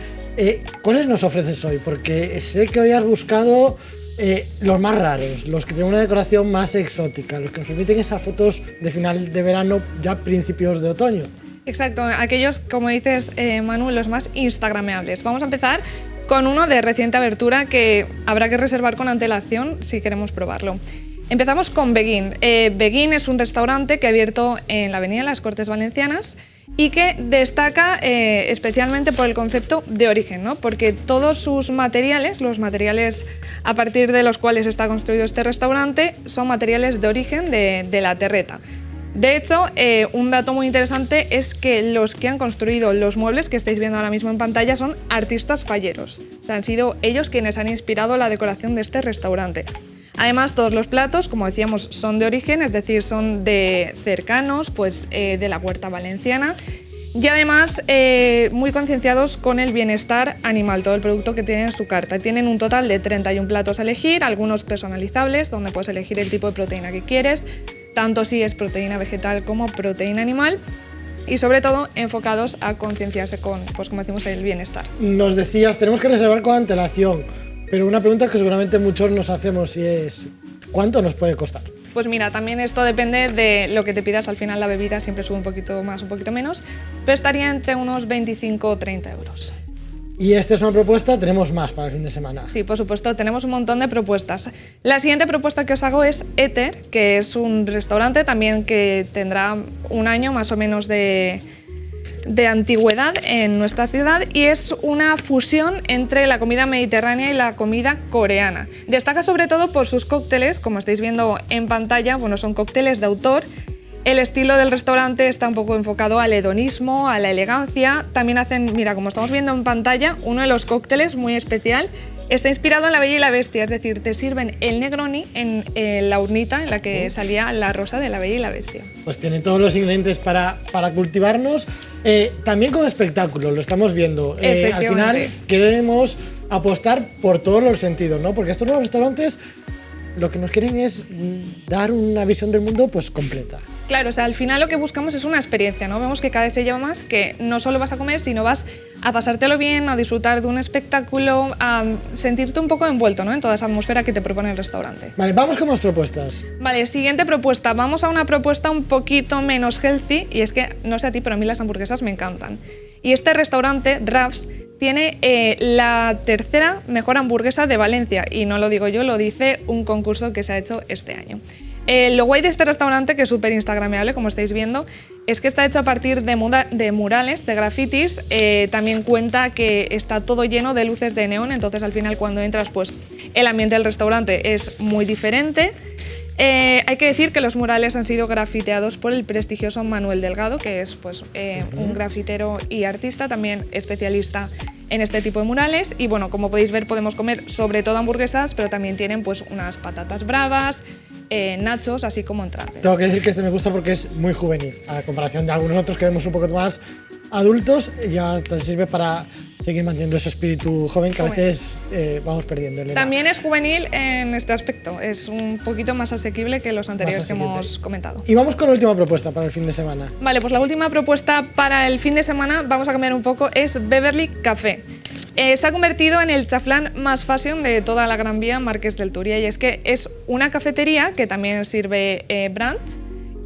¿Cuáles nos ofreces hoy? Porque sé que hoy has buscado los más raros, los que tienen una decoración más exótica, los que nos permiten esas fotos de final de verano, ya principios de otoño. Exacto, aquellos, como dices, Manu, los más instagrameables. Vamos a empezar con uno de reciente abertura que habrá que reservar con antelación si queremos probarlo. Empezamos con Beguín. Beguín es un restaurante que ha abierto en la avenida de las Cortes Valencianas y que destaca especialmente por el concepto de origen, ¿no? Porque todos sus materiales, los materiales a partir de los cuales está construido este restaurante, son materiales de origen de la terreta. De hecho, un dato muy interesante es que los que han construido los muebles que estáis viendo ahora mismo en pantalla son artistas falleros. O sea, han sido ellos quienes han inspirado la decoración de este restaurante. Además, todos los platos, como decíamos, son de origen, es decir, son de cercanos, pues de la huerta valenciana. Y además, muy concienciados con el bienestar animal, todo el producto que tienen en su carta. Tienen un total de 31 platos a elegir, algunos personalizables, donde puedes elegir el tipo de proteína que quieres, tanto si es proteína vegetal como proteína animal. Y sobre todo enfocados a concienciarse con, pues como decimos, el bienestar. Nos decías, tenemos que reservar con antelación. Pero una pregunta que seguramente muchos nos hacemos y es, ¿cuánto nos puede costar? Pues mira, también esto depende de lo que te pidas. Al final la bebida siempre sube un poquito más, un poquito menos, pero estaría entre unos 25 o 30 euros. Y esta es una propuesta, tenemos más para el fin de semana. Sí, por supuesto, tenemos un montón de propuestas. La siguiente propuesta que os hago es Éter, que es un restaurante también que tendrá un año más o menos de antigüedad en nuestra ciudad y es una fusión entre la comida mediterránea y la comida coreana. Destaca sobre todo por sus cócteles, como estáis viendo en pantalla, bueno, son cócteles de autor. El estilo del restaurante está un poco enfocado al hedonismo, a la elegancia. También hacen, mira, como estamos viendo en pantalla, uno de los cócteles muy especial está inspirado en La Bella y la Bestia, es decir, te sirven el Negroni en la urnita en la que salía la rosa de La Bella y la Bestia. Pues tiene todos los ingredientes para cultivarnos, también con espectáculo, lo estamos viendo. Al final queremos apostar por todos los sentidos, ¿no? Porque estos nuevos restaurantes lo que nos quieren es dar una visión del mundo pues completa. Claro, o sea, al final lo que buscamos es una experiencia, ¿no? Vemos que cada vez se lleva más, que no solo vas a comer, sino vas a pasártelo bien, a disfrutar de un espectáculo, a sentirte un poco envuelto, ¿no? En toda esa atmósfera que te propone el restaurante. Vale, vamos con más propuestas. Vale, siguiente propuesta. Vamos a una propuesta un poquito menos healthy, y es que, no sé a ti, pero a mí las hamburguesas me encantan. Y este restaurante, Raf's, tiene la tercera mejor hamburguesa de Valencia, y no lo digo yo, lo dice un concurso que se ha hecho este año. Lo guay de este restaurante, que es súper instagrameable, como estáis viendo, es que está hecho a partir de murales, de grafitis. También cuenta que está todo lleno de luces de neón, entonces al final cuando entras, pues el ambiente del restaurante es muy diferente. Hay que decir que los murales han sido grafiteados por el prestigioso Manuel Delgado, que es pues, un grafitero y artista, también especialista en este tipo de murales. Y bueno, como podéis ver, podemos comer sobre todo hamburguesas, pero también tienen pues, unas patatas bravas, nachos, así como entrantes. Tengo que decir que este me gusta porque es muy juvenil, a comparación de algunos otros que vemos un poco más adultos, ya te sirve para seguir manteniendo ese espíritu joven que a veces vamos perdiendo. Elena. También es juvenil en este aspecto, es un poquito más asequible que los anteriores que hemos comentado. Y vamos con la última propuesta para el fin de semana. Vale, pues la última propuesta para el fin de semana, vamos a cambiar un poco, es Beverly Café. Se ha convertido en el chaflán más fashion de toda la Gran Vía Marqués del Turia, y es que es una cafetería que también sirve brunch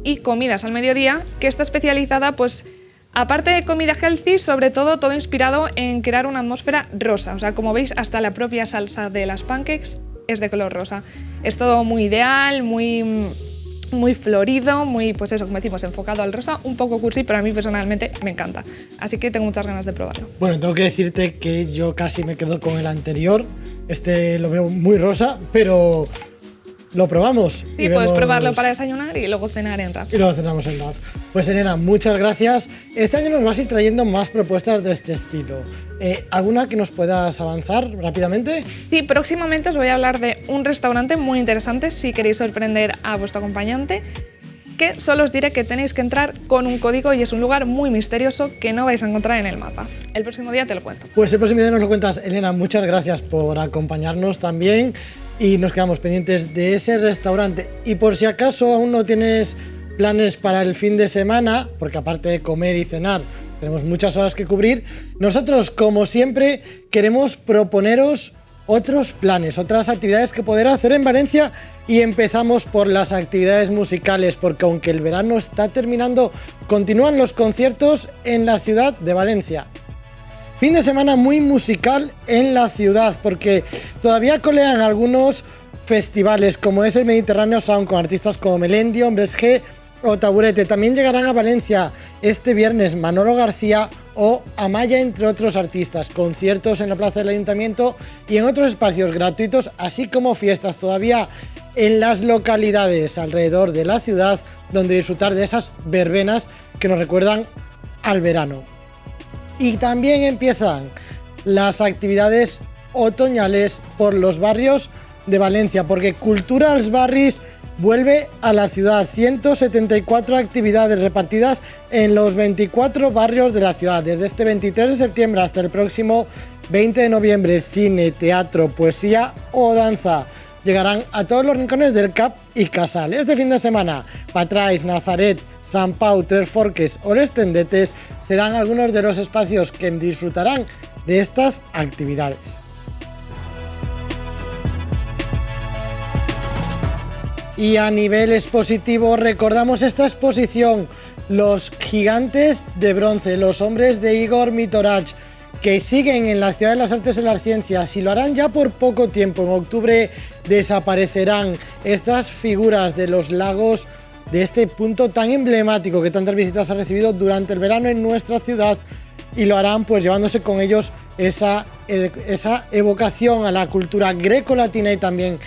y comidas al mediodía, que está especializada, pues, aparte de comida healthy, sobre todo inspirado en crear una atmósfera rosa. O sea, como veis, hasta la propia salsa de las pancakes es de color rosa. Es todo muy ideal, muy florido, muy, pues eso, como decimos, enfocado al rosa, un poco cursi, pero a mí personalmente me encanta. Así que tengo muchas ganas de probarlo. Bueno, tengo que decirte que yo casi me quedo con el anterior. Este lo veo muy rosa, pero lo probamos. Sí, puedes probarlo para desayunar y luego cenar en Raf's. Y luego cenamos en Raf's. Pues Elena, muchas gracias. Este año nos vas a ir trayendo más propuestas de este estilo. ¿Alguna que nos puedas avanzar rápidamente? Sí, próximamente os voy a hablar de un restaurante muy interesante si queréis sorprender a vuestro acompañante, que solo os diré que tenéis que entrar con un código y es un lugar muy misterioso que no vais a encontrar en el mapa. El próximo día te lo cuento. Pues el próximo día nos lo cuentas. Elena, muchas gracias por acompañarnos también y nos quedamos pendientes de ese restaurante. Y por si acaso aún no tienes planes para el fin de semana, porque aparte de comer y cenar tenemos muchas horas que cubrir, nosotros, como siempre, queremos proponeros otros planes, otras actividades que poder hacer en Valencia, y empezamos por las actividades musicales, porque aunque el verano está terminando, continúan los conciertos en la ciudad de Valencia. Fin de semana muy musical en la ciudad, porque todavía colean algunos festivales, como es el Mediterráneo Sound, con artistas como Melendi, Hombres G o Taburete. También llegarán a Valencia este viernes Manolo García o Amaya, entre otros artistas. Conciertos en la plaza del Ayuntamiento y en otros espacios gratuitos, así como fiestas todavía en las localidades alrededor de la ciudad, donde disfrutar de esas verbenas que nos recuerdan al verano. Y también empiezan las actividades otoñales por los barrios de Valencia, porque Culturals Barris vuelve a la ciudad. 174 actividades repartidas en los 24 barrios de la ciudad. Desde este 23 de septiembre hasta el próximo 20 de noviembre, cine, teatro, poesía o danza llegarán a todos los rincones del CAP y Casal. Este fin de semana, Patrais, Nazaret, Sant Pau, Tres Forques o Les Tendetes serán algunos de los espacios que disfrutarán de estas actividades. Y a nivel expositivo recordamos esta exposición, Los Gigantes de Bronce, los hombres de Igor Mitorach, que siguen en la Ciudad de las Artes y las Ciencias y lo harán ya por poco tiempo. En octubre desaparecerán estas figuras de los lagos de este punto tan emblemático que tantas visitas ha recibido durante el verano en nuestra ciudad, y lo harán pues llevándose con ellos esa evocación a la cultura greco-latina y también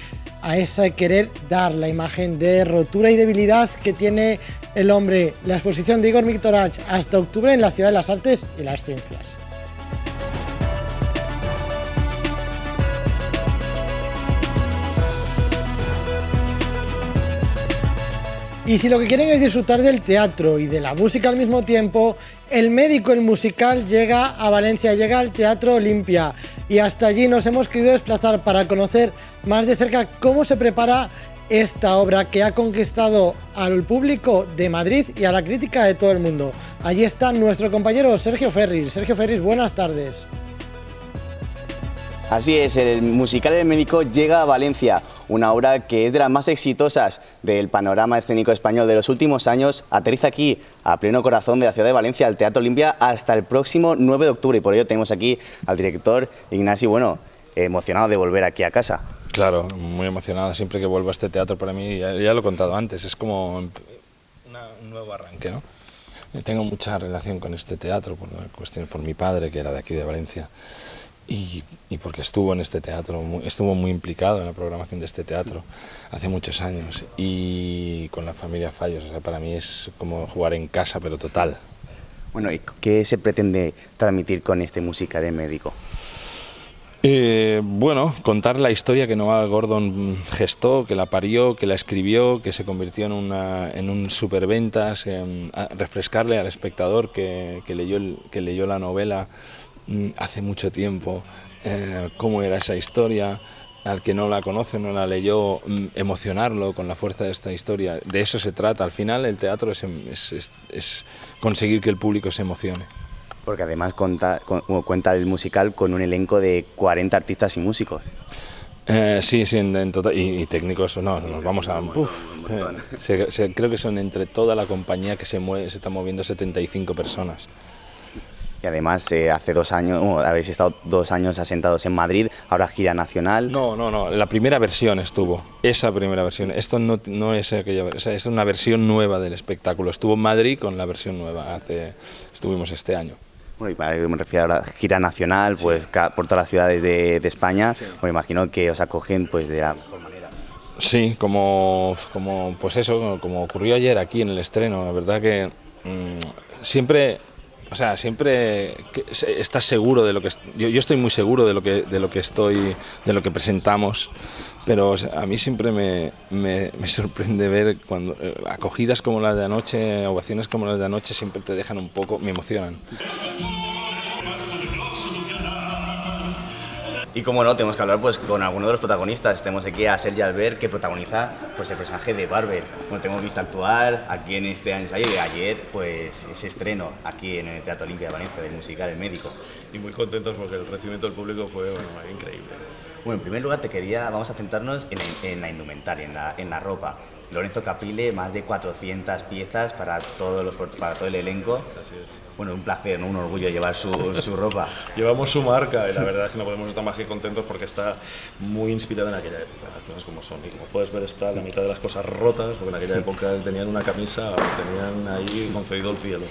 a ese querer dar la imagen de rotura y debilidad que tiene el hombre. La exposición de Igor Miktorach hasta octubre en la Ciudad de las Artes y las Ciencias. Y si lo que quieren es disfrutar del teatro y de la música al mismo tiempo, El Médico, el musical, llega a Valencia, llega al Teatro Olimpia. Y hasta allí nos hemos querido desplazar para conocer más de cerca cómo se prepara esta obra que ha conquistado al público de Madrid y a la crítica de todo el mundo. Allí está nuestro compañero Sergio Ferris. Sergio Ferris, buenas tardes. Así es, el musical El Médico llega a Valencia, una obra que es de las más exitosas del panorama escénico español de los últimos años. Aterriza aquí, a pleno corazón de la ciudad de Valencia, al Teatro Olimpia, hasta el próximo 9 de octubre. Y por ello tenemos aquí al director Ignasi, emocionado de volver aquí a casa. Claro, muy emocionado. Siempre que vuelvo a este teatro, para mí, ya lo he contado antes, es como un nuevo arranque, ¿no? Tengo mucha relación con este teatro, por mi padre, que era de aquí de Valencia. Y porque estuvo en este teatro, estuvo muy implicado en la programación de este teatro hace muchos años, y con la familia Fallos, o sea, para mí es como jugar en casa, pero total. Bueno, ¿y qué se pretende transmitir con este musical El Médico? Contar la historia que Noah Gordon gestó, que la parió, que la escribió, que se convirtió en un superventas, refrescarle al espectador que leyó la novela hace mucho tiempo, cómo era esa historia, al que no la conoce, no la leyó, emocionarlo con la fuerza de esta historia. De eso se trata. Al final el teatro es conseguir que el público se emocione. Porque además cuenta el musical con un elenco de 40 artistas y músicos. Sí, en total, y técnicos, no, nos vamos a... creo que son entre toda la compañía que se está moviendo 75 personas. Y además hace 2 años, habéis estado 2 años asentados en Madrid, ahora gira nacional. No, la primera versión estuvo, esa primera versión. Esto no es aquella versión, es una versión nueva del espectáculo. Estuvo en Madrid con la versión nueva, estuvimos este año. Bueno, y para que me refiero a gira nacional, pues sí, por todas las ciudades de España, sí. Me imagino que os acogen pues de la mejor manera. Sí, como ocurrió ayer aquí en el estreno. La verdad que siempre estás seguro de lo que yo estoy muy seguro de lo que presentamos, pero a mí siempre me sorprende ver cuando acogidas como las de anoche, ovaciones como las de anoche, siempre te dejan un poco, me emocionan. Y como no, tenemos que hablar pues con alguno de los protagonistas. Tenemos aquí a Sergi Albert, que protagoniza pues el personaje de Barber. Bueno, te hemos visto actuar aquí en este ensayo de ayer, pues ese estreno aquí en el Teatro Olimpia de Valencia del musical El Médico. Y muy contentos porque el recibimiento del público fue increíble. Bueno, en primer lugar vamos a centrarnos en la indumentaria, en la ropa. Lorenzo Caprile, más de 400 piezas para todo el elenco. Así es. Bueno, un placer, ¿no? Un orgullo llevar su ropa. Llevamos su marca y la verdad es que no podemos estar más que contentos porque está muy inspirada en aquella época, las cosas como son. Y como puedes ver, está la mitad de las cosas rotas, porque en aquella época tenían una camisa, tenían ahí concedido el cielo.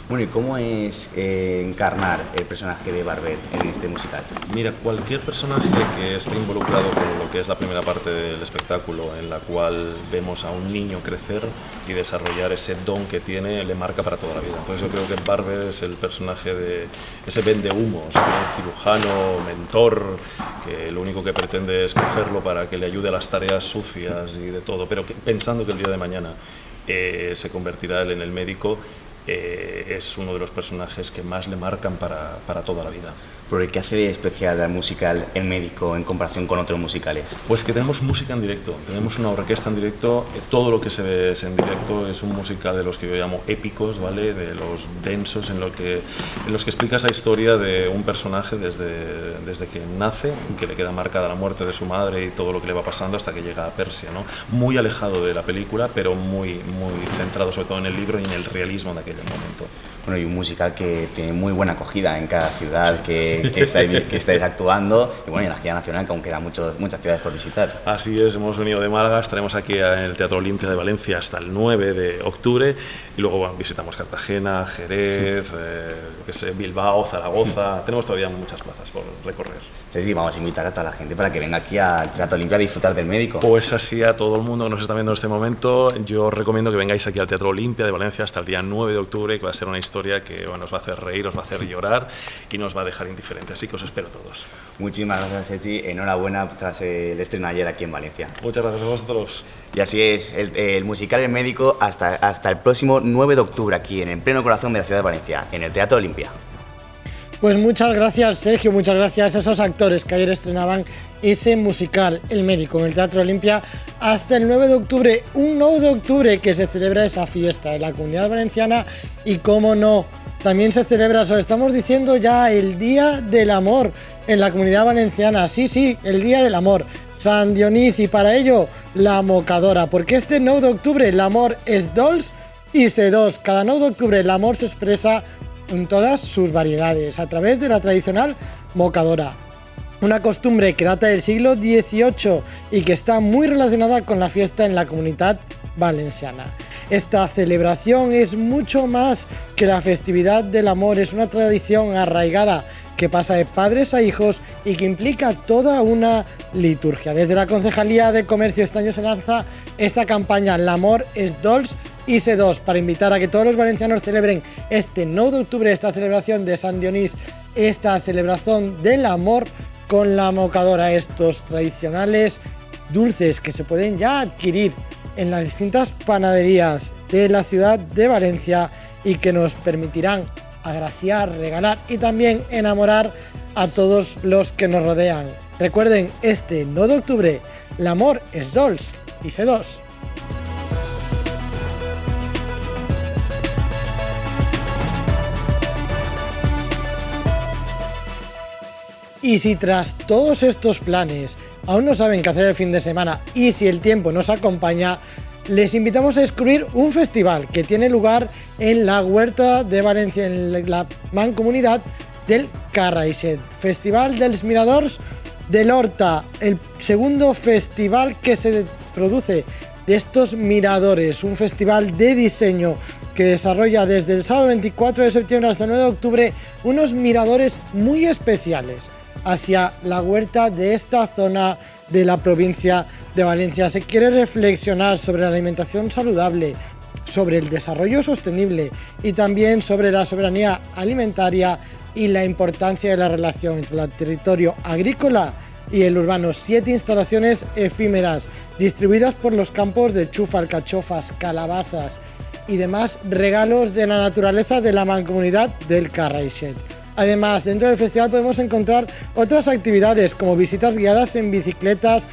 Bueno, ¿y cómo es encarnar el personaje de Barber en este musical? Mira, cualquier personaje que esté involucrado con lo que es la primera parte del espectáculo, en la cual vemos a un niño crecer y desarrollar ese don que tiene, le marca para toda la vida. Entonces yo creo que Barber es el personaje de ese vendehumos, un cirujano, mentor, que lo único que pretende es cogerlo para que le ayude a las tareas sucias y de todo, pero pensando que el día de mañana se convertirá él en el médico. Es uno de los personajes que más le marcan para toda la vida. ¿Por qué hace de especial al musical El Médico en comparación con otros musicales? Pues que tenemos música en directo, tenemos una orquesta en directo, todo lo que se ve es en directo, es un musical de los que yo llamo épicos, ¿vale? De los densos, en los que explicas la historia de un personaje desde que nace, que le queda marcada la muerte de su madre y todo lo que le va pasando hasta que llega a Persia, ¿no? Muy alejado de la película, pero muy centrado sobre todo en el libro y en el realismo de aquel momento. Bueno, y un musical que tiene muy buena acogida en cada ciudad que estáis actuando, y bueno, y en la gira nacional, que aún quedan muchas ciudades por visitar. Así es, hemos venido de Málaga, estaremos aquí en el Teatro Olimpia de Valencia hasta el 9 de octubre, y luego bueno, visitamos Cartagena, Jerez, Bilbao, Zaragoza, tenemos todavía muchas plazas por recorrer. Sí, vamos a invitar a toda la gente para que venga aquí al Teatro Olimpia a disfrutar del Médico. Pues así a todo el mundo que nos está viendo en este momento, yo os recomiendo que vengáis aquí al Teatro Olimpia de Valencia hasta el día 9 de octubre, que va a ser una historia que bueno, os va a hacer reír, os va a hacer llorar y nos va a dejar indiferentes, así que os espero todos. Muchísimas gracias, Echi, enhorabuena tras el estreno ayer aquí en Valencia. Muchas gracias a vosotros. Y así es, el musical El Médico hasta el próximo 9 de octubre aquí en el pleno corazón de la ciudad de Valencia, en el Teatro Olimpia. Pues muchas gracias, Sergio, muchas gracias a esos actores que ayer estrenaban ese musical, El Médico, en el Teatro Olimpia, hasta el 9 de octubre, un 9 de octubre que se celebra esa fiesta en la Comunidad Valenciana y, cómo no, también se celebra, os estamos diciendo ya, el Día del Amor en la Comunidad Valenciana, sí, el Día del Amor, San Dionís, y para ello, la mocadora, porque este 9 de octubre el amor es dolç y sedós, cada 9 de octubre el amor se expresa en todas sus variedades, a través de la tradicional mocadora. Una costumbre que data del siglo XVIII y que está muy relacionada con la fiesta en la Comunidad Valenciana. Esta celebración es mucho más que la festividad del amor, es una tradición arraigada que pasa de padres a hijos y que implica toda una liturgia. Desde la Concejalía de Comercio este año se lanza esta campaña L'amor es dolç y sedós, para invitar a que todos los valencianos celebren este 9 de octubre, esta celebración de San Dionís, esta celebración del amor con la mocadora, estos tradicionales dulces que se pueden ya adquirir en las distintas panaderías de la ciudad de Valencia y que nos permitirán agraciar, regalar y también enamorar a todos los que nos rodean. Recuerden, este 9 de octubre, l'amor es dolç y sedós. Y si tras todos estos planes aún no saben qué hacer el fin de semana y si el tiempo nos acompaña, les invitamos a descubrir un festival que tiene lugar en la Huerta de Valencia, en la Mancomunitat del Carraixet. Festival dels Miradors de l'Horta, el segundo festival que se produce de estos miradores, un festival de diseño que desarrolla desde el sábado 24 de septiembre hasta el 9 de octubre unos miradores muy especiales hacia la huerta de esta zona de la provincia de Valencia. Se quiere reflexionar sobre la alimentación saludable, sobre el desarrollo sostenible y también sobre la soberanía alimentaria y la importancia de la relación entre el territorio agrícola y el urbano. 7 instalaciones efímeras distribuidas por los campos de chufa, alcachofas, calabazas y demás regalos de la naturaleza de la Mancomunitat del Carraixet. Además, dentro del festival podemos encontrar otras actividades como visitas guiadas en bicicletas,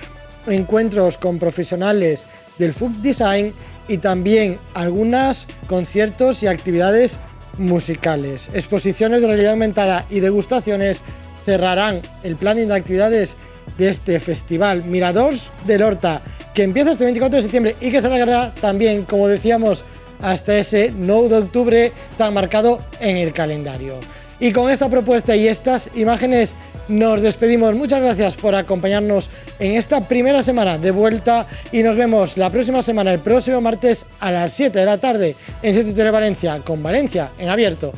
encuentros con profesionales del folk design y también algunos conciertos y actividades musicales. Exposiciones de realidad aumentada y degustaciones cerrarán el planning de actividades de este festival Miradors de l'Horta, que empieza este 24 de septiembre y que se alargará también, como decíamos, hasta ese 9 de octubre tan marcado en el calendario. Y con esta propuesta y estas imágenes nos despedimos. Muchas gracias por acompañarnos en esta primera semana de vuelta y nos vemos la próxima semana, el próximo martes a las 7 de la tarde en 7 Tele Valencia, con Valencia en abierto.